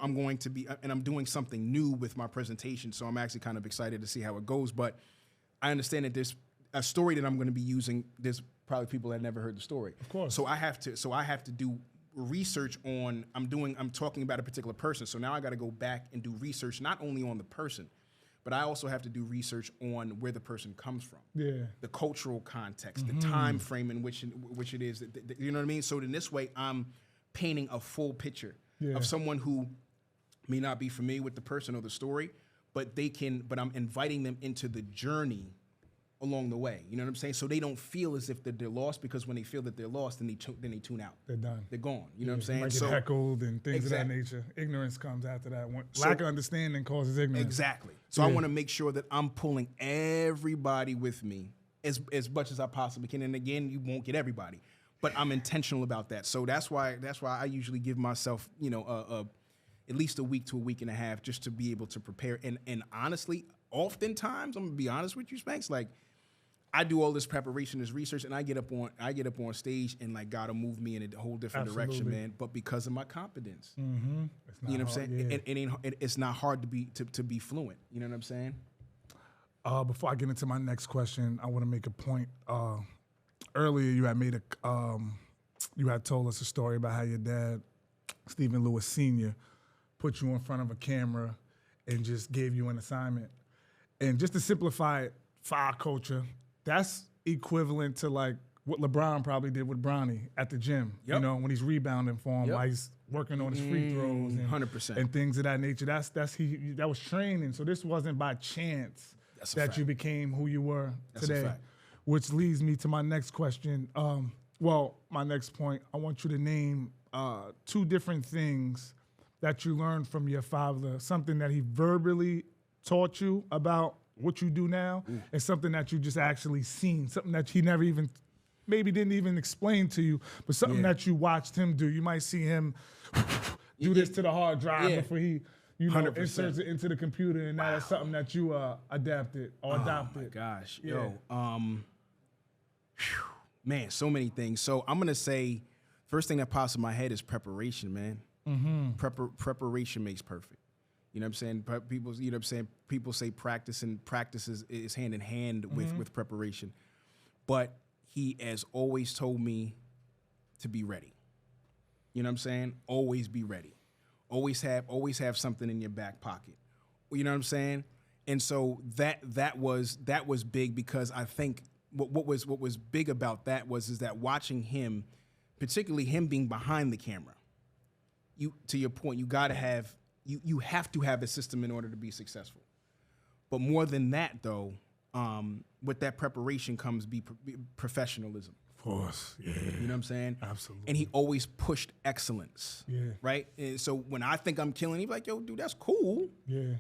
I'm going to be, and I'm doing something new with my presentation, so I'm actually kind of excited to see how it goes. But I understand that there's a story that I'm going to be using. There's probably people that never heard the story. Of course. So I have to do research on. I'm talking about a particular person. So now I got to go back and do research not only on the person, but I also have to do research on where the person comes from. Yeah. The cultural context, the time frame in which it is. You know what I mean? So in this way, I'm painting a full picture of someone who may not be familiar with the person or the story, but I'm inviting them into the journey along the way. You know what I'm saying? So they don't feel as if they're lost, because when they feel that they're lost, then they tune out. They're done. They're gone. You know what I'm saying? Might get heckled and things of that nature. Ignorance comes after that. Lack of understanding causes ignorance. Exactly. So I want to make sure that I'm pulling everybody with me as much as I possibly can. And again, you won't get everybody, but I'm intentional about that. So that's why I usually give myself, at least a week to a week and a half just to be able to prepare. And honestly, oftentimes, I'm gonna be honest with you, Spanx, like, I do all this preparation, this research, and I get up on stage, and like God will move me in a whole different direction, man. But because of my competence, you know what I'm saying? Yeah. It's not hard to be fluent. You know what I'm saying? Before I get into my next question, I want to make a point. Earlier, you had told us a story about how your dad, Stephen Lewis Sr., put you in front of a camera and just gave you an assignment. And just to simplify it for our culture, that's equivalent to like what LeBron probably did with Bronny at the gym. Yep. You know, when he's rebounding for him, while he's working on his free throws and 100%. and things of that nature. That was training. So this wasn't by chance that you became who you were today. Which leads me to my next question. My next point. I want you to name 2 different things that you learned from your father, something that he verbally taught you about what you do now, and something that you just actually seen, something that he never even, maybe didn't even explain to you, but something that you watched him do. You might see him do this to the hard drive before he, 100%. Inserts it into the computer, and that is something that you adapted or adopted. Oh my gosh, man, so many things. So I'm gonna say, first thing that pops in my head is preparation, man. Preparation makes perfect. You know what I'm saying? People say practice, and practice is hand in hand with preparation. But he has always told me to be ready. You know what I'm saying? Always be ready. Always have something in your back pocket. You know what I'm saying? And so that was big, because I think what was big about that is that watching him, particularly him being behind the camera, to your point, you have to have a system in order to be successful. But more than that, though, with that preparation comes professionalism. Of course, yeah. You know what I'm saying? Absolutely. And he always pushed excellence. Yeah. Right? And so when I think I'm killing, he's like, yo, dude, that's cool. Yeah.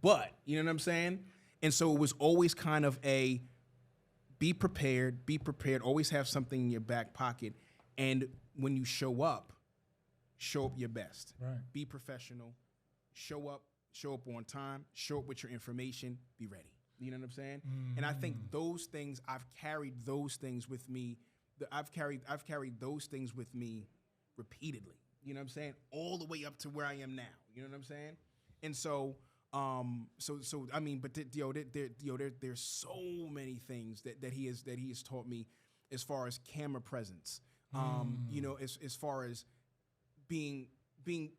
But, you know what I'm saying? And so it was always kind of a be prepared, always have something in your back pocket. And when you show up your best. Right. Be professional. Show up on time, show up with your information, be ready. You know what I'm saying? And I think those things, I've carried those things with me. I've carried those things with me repeatedly. You know what I'm saying? All the way up to where I am now. You know what I'm saying? And so, I mean, but there's so many things that he has taught me, as far as camera presence. As far as being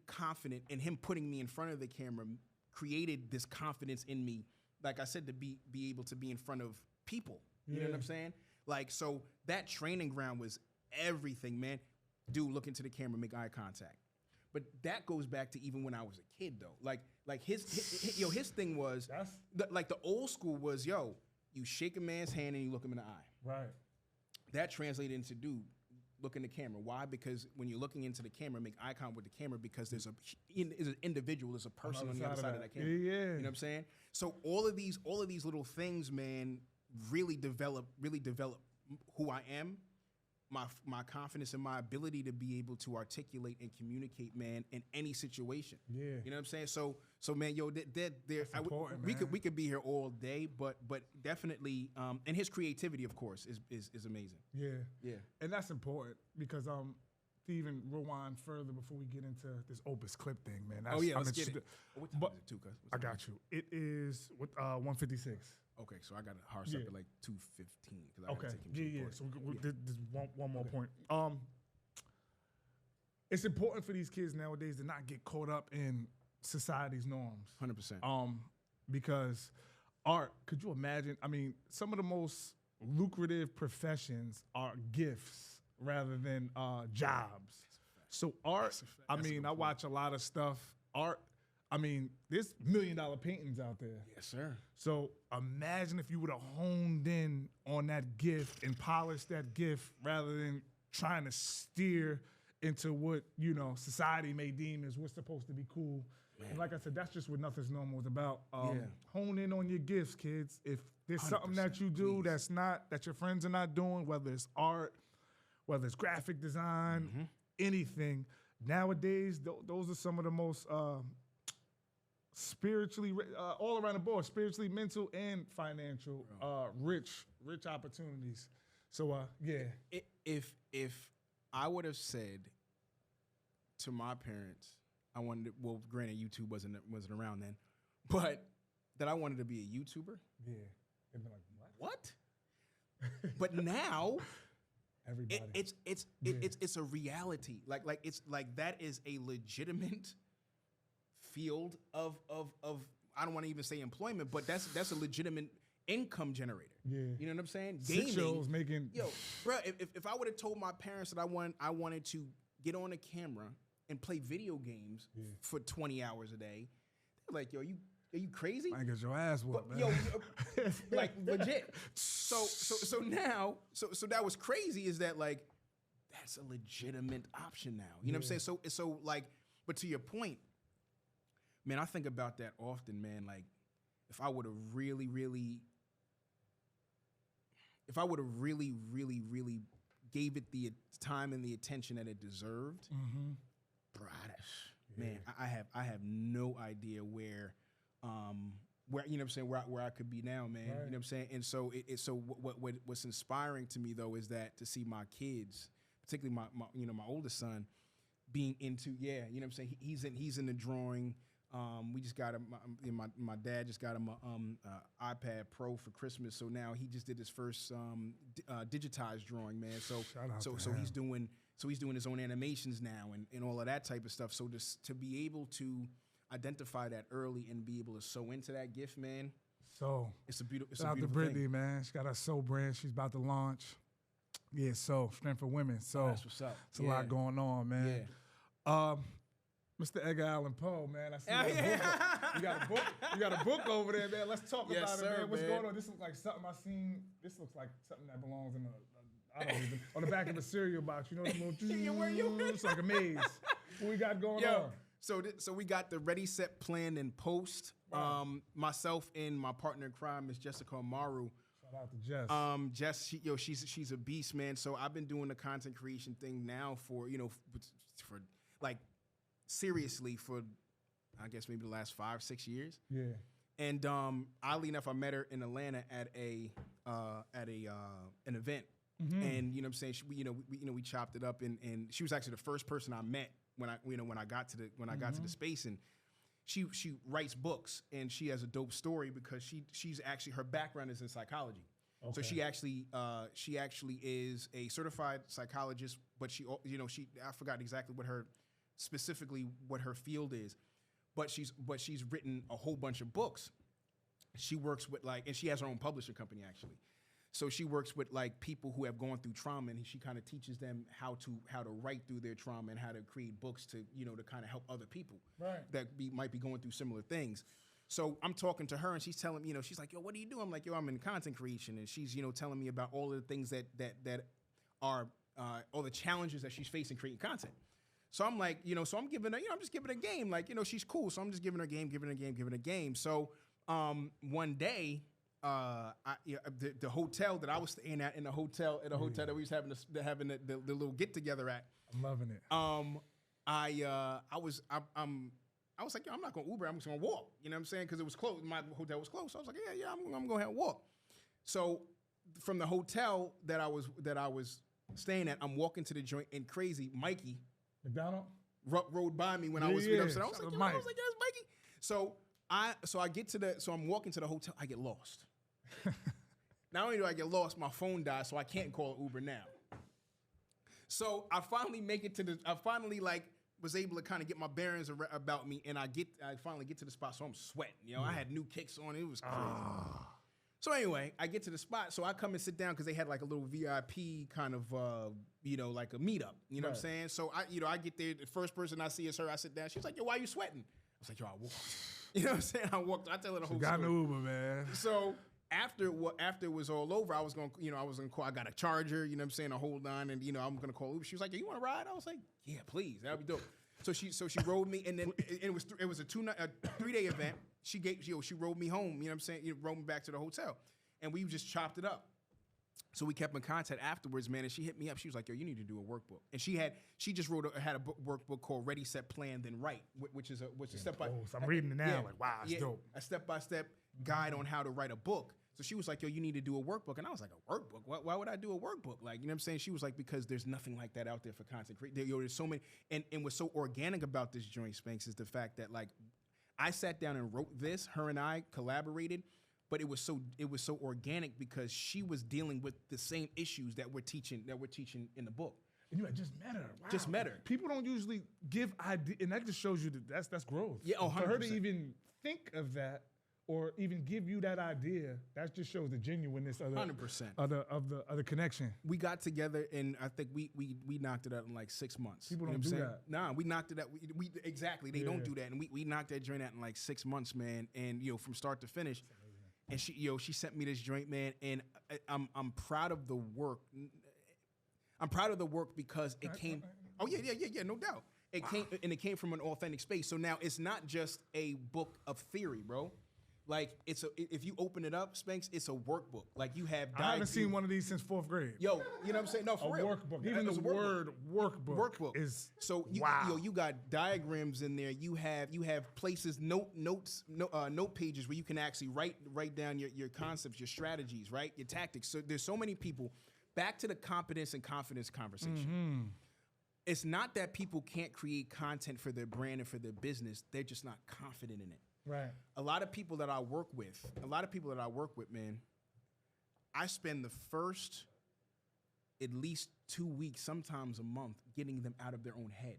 confident, and him putting me in front of the camera created this confidence in me, like I said, to be able to be in front of people. You know what I'm saying? Like, so that training ground was everything, man. Dude, look into the camera, make eye contact. But that goes back to even when I was a kid, though. Like his thing was, the old school was, you shake a man's hand and you look him in the eye. Right. That translated into, dude, look in the camera. Why? Because when you're looking into the camera, make eye contact with the camera, because there's an individual, there's a person on the other side of that camera. Yeah. You know what I'm saying? So all of these little things, man, really develop who I am, my confidence, and my ability to be able to articulate and communicate, man, in any situation. Yeah. You know what I'm saying? So man, we could be here all day, but definitely, and his creativity, of course, is amazing. Yeah. Yeah. And that's important, because to even rewind further before we get into this Opus clip thing, man. Let's get it. What time is it, too, cuz? I got you. It is 1:56. Okay, so I got to hard stop at like 2:15. Okay, yeah. So there's one more point. It's important for these kids nowadays to not get caught up in society's norms. 100%. Because art, could you imagine? I mean, some of the most lucrative professions are gifts rather than jobs. So art, I watch a lot of stuff. Art, I mean, there's $1 million paintings out there. Yes, sir. So imagine if you would have honed in on that gift and polished that gift rather than trying to steer into what, society may deem as what's supposed to be cool. And like I said, that's just what Nothing's Normal is about. Hone in on your gifts, kids. If there's something that you do that your friends are not doing, whether it's art, whether it's graphic design, anything, nowadays, those are some of the most spiritually, all around the board, spiritually, mental, and financial, rich opportunities. So, yeah. If I would have said to my parents, I wanted to, well, granted, YouTube wasn't around then, but that I wanted to be a YouTuber. Yeah. They'd be like, what? But now, everybody. It's a reality. Like it's like that is a legitimate field of I don't want to even say employment, but that's a legitimate income generator. Yeah. You know what I'm saying? 6 shows making. Yo, bro, if I would have told my parents that I wanted to get on a camera and play video games for 20 hours a day, they're like, yo, are you crazy? I get your ass whooped, man. Yo, like legit. So now that was crazy is that like that's a legitimate option now. You know what I'm saying? So like, but to your point, man, I think about that often, man. Like if I would have really gave it the time and the attention that it deserved, bro, man, I have no idea where you know what I'm saying, where I could be now, man. Right. You know what I'm saying? And so what's inspiring to me though is that to see my kids, particularly my oldest son, being into you know what I'm saying, he's in the drawing. We just got him. My dad just got him a iPad Pro for Christmas. So now he just did his first digitized drawing, man. So he's doing his own animations now and all of that type of stuff. So to be able to identify that early and be able to sew into that gift, man. So it's a beautiful. Shout out to Brittany, man. She got her Sew brand. She's about to launch. Yeah, so Strength for Women. So that's what's up. It's a lot going on, man. Yeah. Mr. Edgar Allan Poe, man. I see you got a book. You got a book over there, man. Let's talk about it, man. What's going on? This looks like something I've seen. This looks like something that belongs in on the back of a cereal box. You know, it's like a maze. What we got going on? So we got the Ready, Set, Plan, and Post. Wow. Myself and my partner in crime is Jessica Amaru. Shout out to Jess. Jess, she's a beast, man. So I've been doing the content creation thing now for like seriously for I guess maybe the last 5-6 years. Yeah. And oddly enough, I met her in Atlanta at an event. Mm-hmm. And you know what I'm saying, we chopped it up and she was actually the first person I met when I got to the space. And she writes books and she has a dope story because she's actually, her background is in psychology. Okay. So she actually is a certified psychologist, but I forgot exactly what her field is, but she's written a whole bunch of books. She works with and she has her own publishing company actually. So she works with people who have gone through trauma, and she kind of teaches them how to write through their trauma and how to create books to kind of help other people that might be going through similar things. So I'm talking to her, and she's telling me, she's like, yo, what do you do? I'm like, yo, I'm in content creation, and she's telling me about all of the things that are all the challenges that she's facing creating content. So I'm like, so I'm giving her, I'm just giving her a game, she's cool, so I'm just giving her a game. So one day. The hotel that I was staying at in the hotel that we was having the little get together at. I'm loving it. I was like, yo, I'm not gonna Uber. I'm just gonna walk. You know what I'm saying? Because it was closed. My hotel was closed. So I was like, yeah, I'm gonna go ahead and walk. So from the hotel that I was staying at, I'm walking to the joint, and crazy Mikey McDonald rode by me when I was. You know what I'm saying? I was like, yeah, it's Mikey. So I'm walking to the hotel. I get lost. Not only do I get lost, my phone dies, so I can't call Uber now. So I finally make it to I finally was able to kind of get my bearings about me, and I finally get to the spot. So I'm sweating. I had new kicks on. It was crazy. So anyway, I get to the spot. So I come and sit down because they had a little VIP kind of like a meetup. You know what I'm saying? So I get there. The first person I see is her. I sit down. She's like, yo, why are you sweating? was like, yo, I walked. You know what I'm saying? I walked. I tell her the whole Got story. an Uber, man. So after it was all over, I was gonna call. I got a charger. You know what I'm saying? To hold on, and I'm gonna call Uber. She was like, "Yo, you want to ride?" I was like, "Yeah, please. That'd be dope." So she rode me, and then it was a 3-day event. She rode me home. You know what I'm saying? Rode me back to the hotel, and we just chopped it up. So we kept in contact afterwards, man. And she hit me up. She was like, "Yo, you need to do a workbook." And she just had a workbook called Ready, Set, Plan, Then Write, which is step by. So I'm reading it now. Like, wow, it's dope. A step-by-step guide on how to write a book. So she was like, "Yo, you need to do a workbook." And I was like, "A workbook? Why would I do a workbook?" Like, you know what I'm saying? She was like, "Because there's nothing like that out there for content creation. There's so many." And what's so organic about this joint, Spanx, is the fact that like I sat down and wrote this. Her and I collaborated, but it was so organic because she was dealing with the same issues that we're teaching in the book. And you had just met her. Wow. Just met her. People don't usually give idea, and that just shows you that that's growth. Yeah, 100%. For her to even think of that or even give you that idea, that just shows the genuineness of the 100% of the connection. We got together and I think we knocked it out in like 6 months. People don't know what do I'm that. saying? Nah, we knocked it out. We exactly. They don't do that, and we knocked that joint out in like 6 months, man. And from start to finish. And she sent me this joint, man, and I'm proud of the work. I'm proud of the work because it came. Oh yeah, no doubt. It came from an authentic space. So now it's not just a book of theory, bro. Like if you open it up, Spanx, it's a workbook. Like you have. I haven't seen one of these since 4th grade. Yo, you know what I'm saying? No, for real. Workbook. Even the word workbook is so. You got diagrams in there. You have places, note pages where you can actually write down your concepts, your strategies, right, your tactics. So there's so many people. Back to the competence and confidence conversation. Mm-hmm. It's not that people can't create content for their brand and for their business. They're just not confident in it. Right. A lot of people that I work with, man, I spend the first at least 2 weeks, sometimes a month, getting them out of their own head.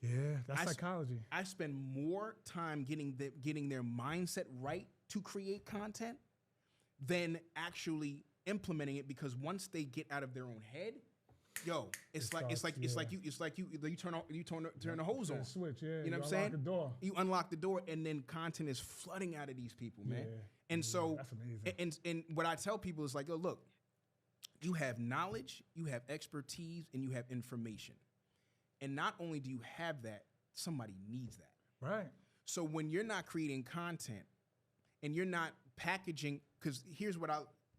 Yeah, that's psychology. I spend more time getting their mindset right to create content than actually implementing it, because once they get out of their own head, yo, it's like you turn the hose on. Switch, yeah. You know what I'm saying? Unlock the door. You unlock the door, and then content is flooding out of these people, man. Yeah. And so that's amazing. And what I tell people is like, yo, look, you have knowledge, you have expertise, and you have information. And not only do you have that, somebody needs that. Right. So when you're not creating content and you're not packaging, because here's what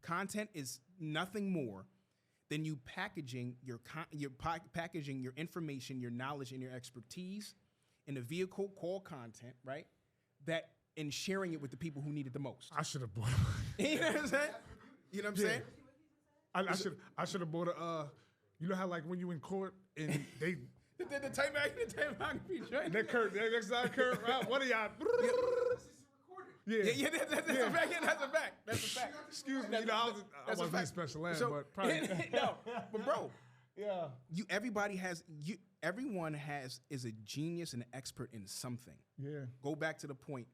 content is nothing more than you packaging packaging your information, your knowledge, and your expertise in a vehicle called content, right? And sharing it with the people who need it the most. I should have bought. You know what I'm saying? You know what I'm saying? I should have bought a. You know how like when you in court and they. the typography joint. That curve, that next side curve. What are y'all? Yeah, that's a fact. That's a fact. Excuse me, I wasn't in special ed, but probably. No, but bro, yeah. Everyone is a genius and an expert in something. Yeah. Go back to the point.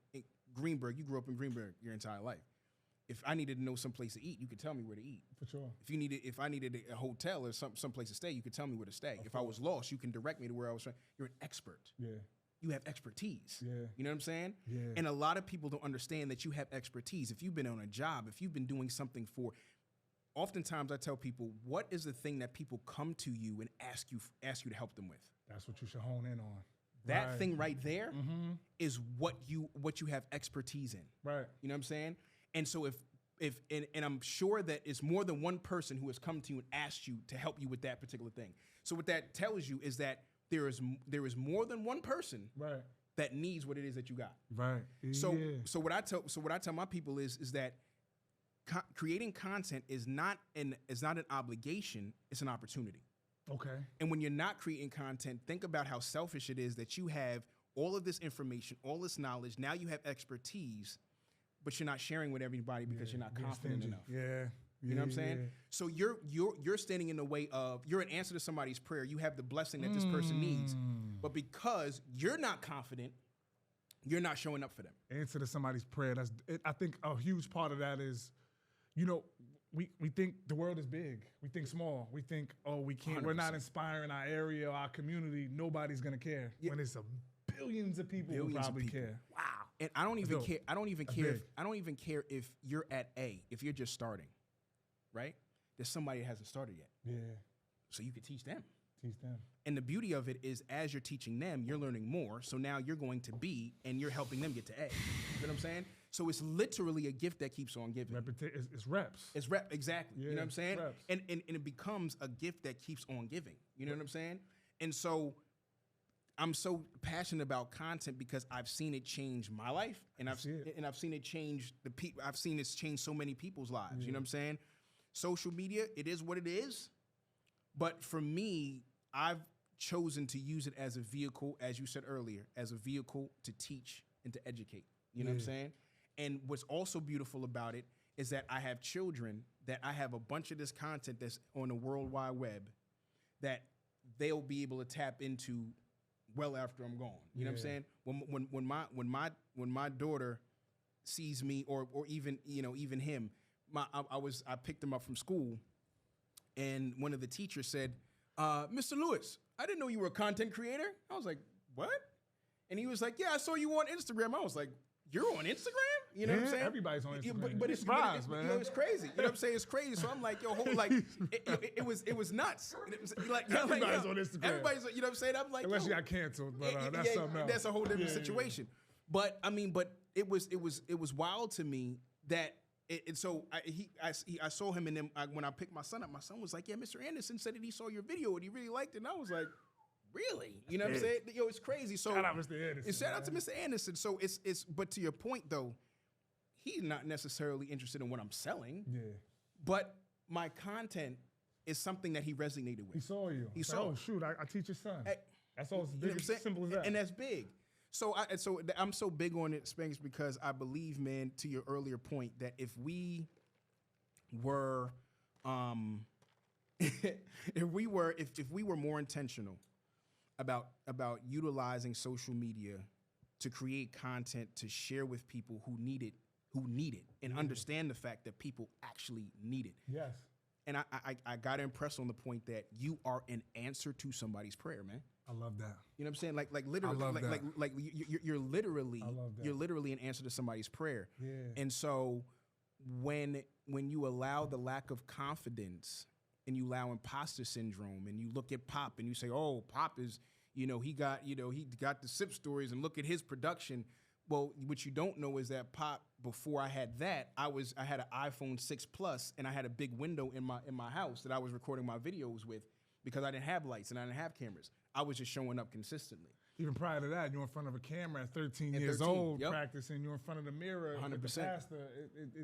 Greenberg, you grew up in Greenberg your entire life. If I needed to know some place to eat, you could tell me where to eat. For sure. If I needed a hotel or some place to stay, you could tell me where to stay. If I was lost, you can direct me to where I was trying. You're an expert. Yeah. You have expertise. Yeah. You know what I'm saying? Yeah. And a lot of people don't understand that you have expertise. If you've been on a job, if you've been doing something for, oftentimes I tell people, what is the thing that people come to you and ask you to help them with? That's what you should hone in on. That thing right there is what you have expertise in. Right. You know what I'm saying? And so if I'm sure that it's more than one person who has come to you and asked you to help you with that particular thing. So what that tells you is that there is more than one person that needs what it is that you got. Right. So what I tell my people is that creating content is not an obligation, it's an opportunity. Okay. And when you're not creating content, think about how selfish it is that you have all of this information, all this knowledge. Now you have expertise, but you're not sharing with everybody because you're not confident enough. Yeah. You know what I'm saying? Yeah. So you're standing in the way of, you're an answer to somebody's prayer. You have the blessing that this person needs. But because you're not confident, you're not showing up for them. Answer to somebody's prayer. I think a huge part of that is, we think the world is big. We think small. We think, we can't, 100%. We're not inspiring our area, our community. Nobody's gonna care. Yeah. When it's a billions of people who Billions of probably people. care. Wow. And I don't even dope. care. I don't even That's care. big. I don't even care if you're at A. If you're just starting, right? There's somebody that hasn't started yet, Yeah. so you can teach them. Teach them. And the beauty of it is, as you're teaching them, you're learning more. So now you're going to B, and you're helping them get to A. You know what I'm saying? So it's literally a gift that keeps on giving. It's reps. It's rep, exactly. You Yeah, know what I'm saying? reps. And it becomes a gift that keeps on giving. You know what I'm saying? And so I'm so passionate about content because I've seen it change my life, and I've seen it change the people. I've seen it change so many people's lives. You know what I'm saying? Social media, it is what it is. But for me, I've chosen to use it as a vehicle, as you said earlier, as a vehicle to teach and to educate. You know what I'm saying? And what's also beautiful about it is that I have children, that I have a bunch of this content that's on the World Wide Web that they'll be able to tap into well after I'm gone. You know what I'm saying? When my daughter sees me, or even even him, I picked him up from school, and one of the teachers said, Mr. Lewis, I didn't know you were a content creator. I was like, what? And he was like, yeah, I saw you on Instagram. I was like, you're on Instagram? You know what I'm saying? Everybody's on Instagram. Yeah, but it's surprised, man. You know, it's crazy. You know what I'm saying? It's crazy. So I'm like, yo, it was nuts. It was like, Everybody's on Instagram. Everybody's, you know what I'm saying? I'm like, Unless yo, you got canceled, but that's something else. That's a whole different situation. But I mean, it was wild to me that. I saw him, and then when I picked my son up, my son was like, yeah, Mr. Anderson said that he saw your video and he really liked it. And I was like, really? You know what I'm saying? Yo, it's crazy. So Shout out Mr. Anderson. Shout out to Mr. Anderson. So but to your point though, he's not necessarily interested in what I'm selling. Yeah. But my content is something that he resonated with. He saw you. He saw. Oh shoot, I teach your son. That's all. It's You know what I'm saying? simple as that. And that's big. So I'm so big on it, Spanx, because I believe, man, to your earlier point, that if we were, if we were more intentional about utilizing social media to create content to share with people who need it, and understand the fact that people actually need it. Yes. And I got impressed on the point that you are an answer to somebody's prayer, man. I love that. You know what I'm saying? Like literally, I love that. like you're literally, I love that. you're literally an answer to somebody's prayer. Yeah. And so when you allow the lack of confidence and you allow imposter syndrome, and you look at Pop and you say, oh, Pop is, he got the sip stories, and look at his production. Well, what you don't know is that Pop, before I had that, I had an iPhone 6 Plus, and I had a big window in my house that I was recording my videos with, because I didn't have lights and I didn't have cameras. I was just showing up consistently. Even prior to that, you're in front of a camera at 13 At years 13, old, yep. practicing. You're in front of the mirror. 100%. With the pastor.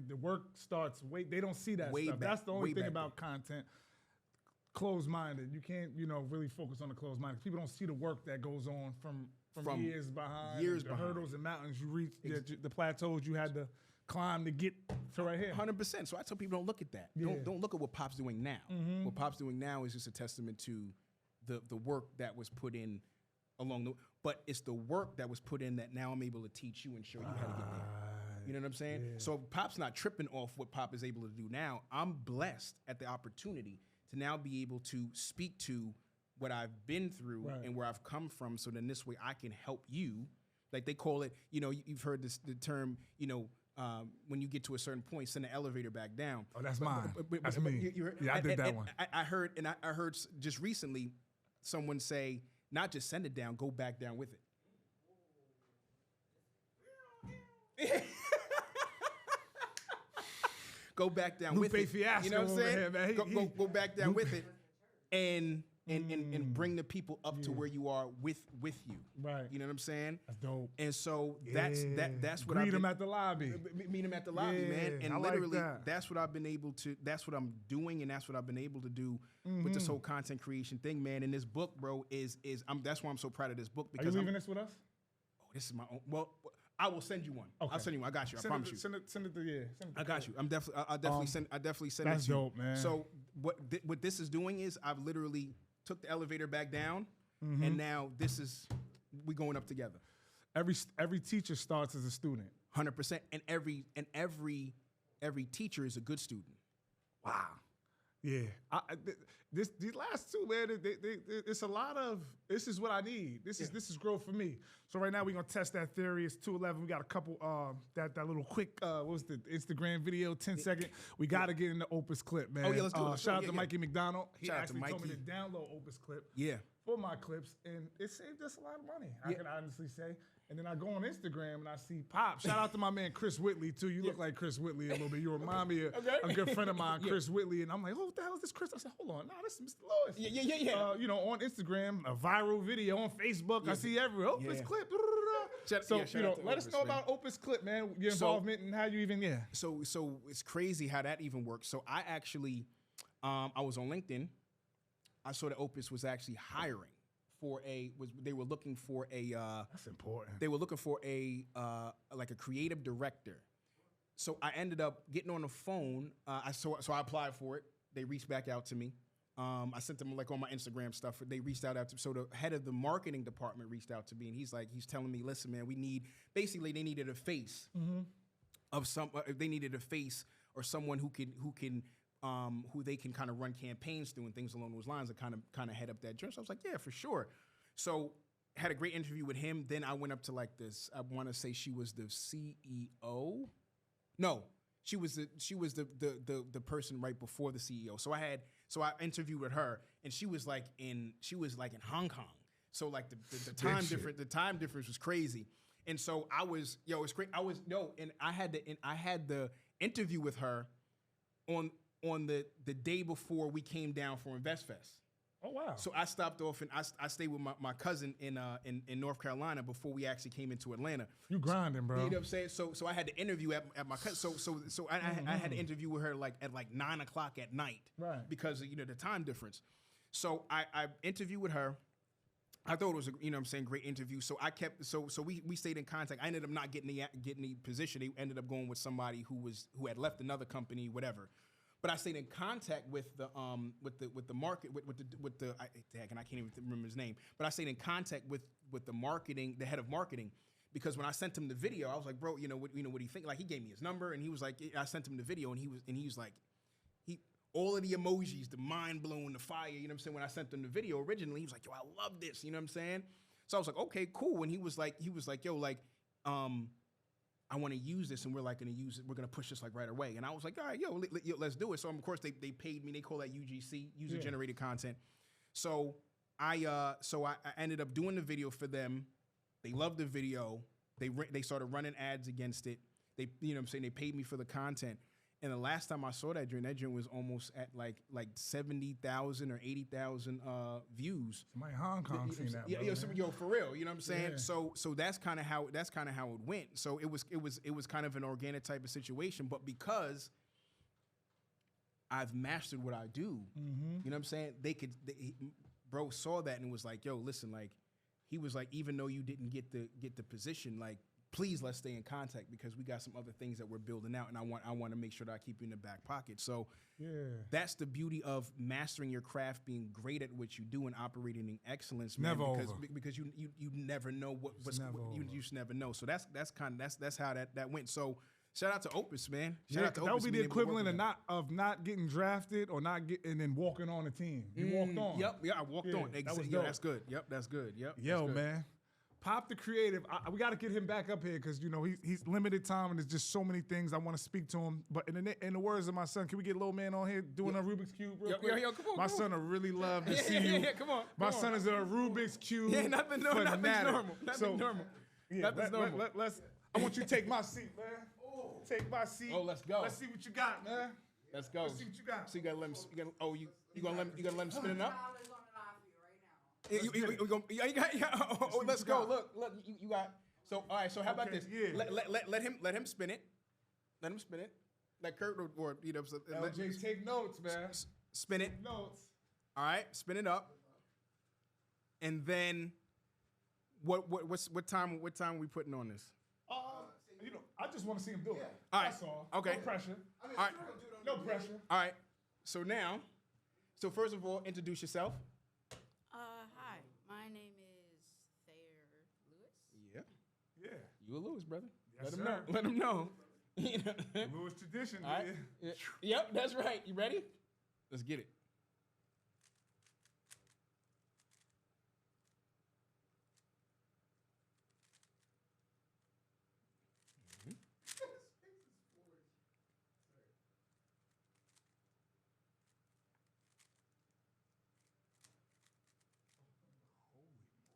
The work starts they don't see that Way stuff. back, That's the only way thing back about content. Closed-minded. You can't, really focus on the closed-minded. People don't see the work that goes on from years behind. The hurdles and mountains you reach, the plateaus you had to climb to get to right here. 100%. So I tell people, don't look at that. Yeah. Don't look at what Pop's doing now. Mm-hmm. What Pop's doing now is just a testament to the work that was put in but it's the work that was put in that now I'm able to teach you and show you how to get there. You know what I'm saying? Yeah. So Pop's not tripping off what Pop is able to do now. I'm blessed at the opportunity to now be able to speak to what I've been through and where I've come from. So then this way I can help you. Like they call it, you've heard the term, when you get to a certain point, send the elevator back down. Oh, that's mine. That's me. You heard, I did that one. I heard just recently someone say, not just send it down, go back down with it. Go back down with it. Fiasco, you know what I'm saying? here, man. Go back down with it, and bring the people up to where you are with you. Right. You know what I'm saying? That's dope. And so that's what Meet them at the lobby. Meet them at the lobby, man. And I literally, like that. that's what I've been able to. That's what I'm doing, and that's what I've been able to do with this whole content creation thing, man. And this book, bro, that's why I'm so proud of this book. Are Because you leaving this with us? this is my own. Well, I will send you one. Okay. I'll send you one. I got you. I promise you. Send it to I got you. I'll definitely send it to you. That's dope, man. So what this is doing is I've literally took the elevator back down, and now we going up together. Every teacher starts as a student. 100%, and every teacher is a good student. Wow. Yeah, these last two, man, it's a lot of. This is what I need. This is growth for me. So right now we're gonna test that theory. It's 2:11. We got a couple that little quick. What was the Instagram video? 10-second. We got to get in the Opus clip, man. Oh yeah, let's do it. Shout out to Mikey McDonald. He Shout out to actually told me Mikey. to download Opus clip. Yeah. For my clips, and it saved us a lot of money. I can honestly say. And then I go on Instagram and I see Pop. Shout out to my man Chris Whitley too. You look like Chris Whitley a little bit. You remind me of a good friend of mine, Chris Whitley. And I'm like, oh, what the hell is this Chris? I said, hold on, this is Mr. Lewis. Yeah. On Instagram, a viral video on Facebook. I see everywhere. Opus clip. Let us know about Opus clip, man. Your involvement and how you even So it's crazy how that even works. So I actually, I was on LinkedIn. I saw that Opus was actually hiring. They were looking for a that's important. They were looking for a like a creative director. So I ended up getting on the phone. So I applied for it. They reached back out to me. I sent them like on my Instagram stuff. They reached out to me. So the head of the marketing department reached out to me, and he's telling me, listen, man, they needed a face of they needed a face or someone who they can kind of run campaigns through and things along those lines and kind of head up that journey. So I was like, yeah, for sure. So had a great interview with him. Then I went up to like this. I want to say she was the CEO. No, she was the person right before the CEO. So I interviewed with her, and she was like in Hong Kong. So like the time difference was crazy. And so it's great. And I had the interview with her on the day before we came down for InvestFest. Oh wow! So I stopped off and I stayed with my cousin in North Carolina before we actually came into Atlanta. You grinding, bro? You know what I'm saying? So I had to interview at my cousin. So I had to interview with her at 9:00 at night, right? Because of, the time difference. So I interviewed with her. I thought it was a great interview. So I kept so we stayed in contact. I ended up not getting the position. They ended up going with somebody who had left another company, whatever. But I stayed in contact with the market and I can't even remember his name. But I stayed in contact with the head of marketing, because when I sent him the video, I was like, bro, what do you think? Like, he gave me his number, and he was like, I sent him the video, and he was like, all of the emojis, the mind blown, the fire. You know what I'm saying? When I sent him the video originally, he was like, yo, I love this. You know what I'm saying? So I was like, okay, cool. And he was like, yo, like, I want to use this, and we're like going to use it. We're going to push this like right away. And I was like, all right, yo, let's do it. So of course they paid me. They call that UGC, user generated content. So I ended up doing the video for them. They loved the video. They started running ads against it. They they paid me for the content. And the last time I saw that joint was almost at like 70,000 or 80,000 views. My Hong Kong seen that. Yo, for real. You know what I'm saying? Yeah. So that's kind of how it went. So it was kind of an organic type of situation. But because I've mastered what I do, you know what I'm saying? Bro saw that and was like, yo, listen, like, he was like, even though you didn't get the position, like, please, let's stay in contact, because we got some other things that we're building out, and I want to make sure that I keep you in the back pocket. So that's the beauty of mastering your craft, being great at what you do, and operating in excellence. Man, because you never know you just never know. So that's how that went. So shout out to Opus, man. Shout out to Opus. That would be the equivalent of not getting drafted or and then walking on a team. You walked on. Yep. Yeah, I walked on. Exactly. That's good. Yep. That's good. Yep. Yo, man. Pop the Creative. We got to get him back up here, because he's limited time and there's just so many things I want to speak to him. But in the words of my son, can we get little man on here doing a Rubik's Cube real quick? Yo, come on. My son will really love to see you. Come on. My son is a Rubik's Cube. Yeah, nothing's normal. Nothing's normal. I want you to take my seat, man. Take my seat. Oh, let's go. Let's see what you got, man. Let's go. Let's see what you got. So you gotta let him. You gonna let him spin it up? Let's go. Look, you got. So all right. So how about this? Yeah. Let him spin it. Let him spin it. Like Kurt or LJ, take notes, man. Spin it. Take notes. All right. Spin it up. And then, what time are we putting on this? I just want to see him do it. All right. That's all. Okay. No pressure. All right. No pressure. All right. So now, first of all, introduce yourself. Hi, my name is Thayer Lewis. Yeah. You a Lewis, brother. Yes, Let him know. Lewis tradition, All right. man. Yep, that's right. You ready? Let's get it.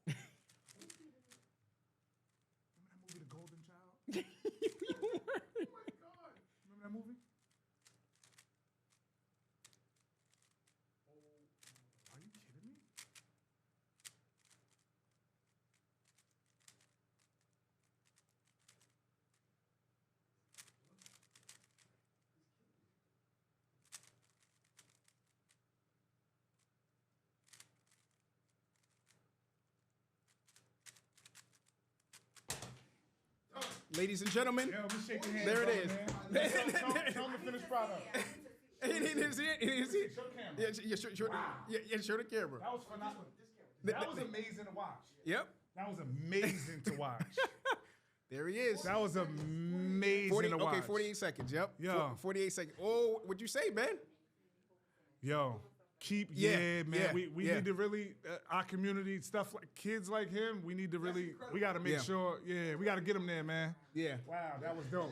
Remember that movie, The Golden Child? Oh my God. Remember that movie? Oh, are you kidding me? Ladies and gentlemen, Yeah, we shake your hands. there it brother, is. man. Tell them the finished product. Show the camera. show the camera. That was phenomenal. That was amazing to watch. Yep. That was amazing to watch. There he is. That was amazing to watch. Okay, 48 seconds. Yep. Yo. 48 seconds. Oh, what'd you say, man? Yo, man. yeah, We yeah. need to really, our community, stuff like kids like him, we need to really, we got to make Yeah. sure, we got to get him there, man. Yeah. Wow, that was dope.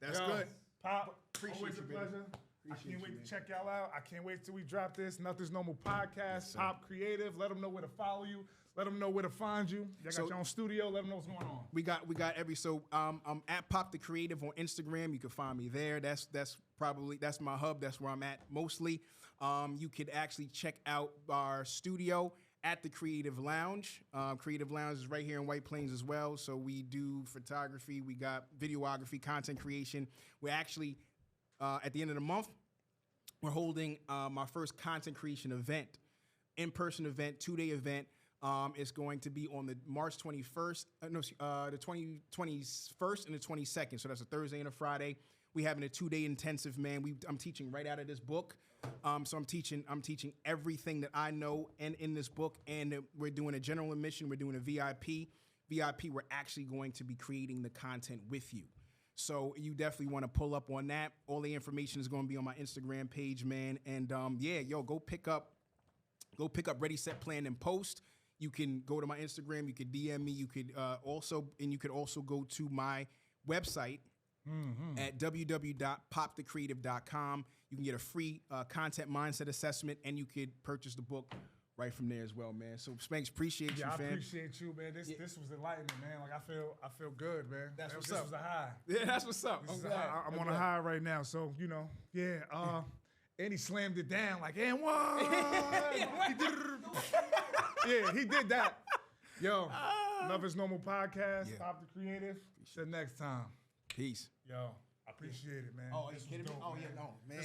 That's Yo, good. Pop, Appreciate always you, a baby. pleasure. I Appreciate can't wait you, to man. check y'all out. I can't wait till we drop this. Nothing's Normal podcast. sir. Pop Creative. Let them know where to follow you. Let them know where to find you. Y'all got So- your own studio. Let them know what's going on. We got every I'm at Popthecreative on Instagram. You can find me there. That's my hub. That's where I'm at mostly. You could actually check out our studio at the Creative Lounge. Creative Lounge is right here in White Plains as well. So we do photography, we got videography, content creation. We're actually at the end of the month, we're holding our first content creation event, in-person event, 2-day event. It's going to be on the March 21st, the 21st and the 22nd. So that's a Thursday and a Friday. We having a 2-day intensive, man. I'm teaching right out of this book. So I'm teaching everything that I know and in this book. And we're doing a general admission. We're doing a VIP. VIP, we're actually going to be creating the content with you. So you definitely want to pull up on that. All the information is going to be on my Instagram page, man. And go pick up Ready, Set, Plan, and Post. You can go to my Instagram. You could DM me. You could also go to my website at www.popthecreative.com. You can get a free content mindset assessment, and you could purchase the book right from there as well, man. So Spanks, appreciate you, I fam. appreciate you, man. This was enlightening, man. Like I feel good, man. That's what's this up. was a high. Yeah, that's what's up. This I'm is a glad. high. I'm I'm on a glad. high right now, so and he slammed it down like, and one. Yeah, he did that. Yo, Love is Normal podcast. Yeah. Pop the Creative. Till next time. Peace. Yo, I appreciate it, man. Oh, are you This was kidding me? dope, Oh, man. yeah, no, man.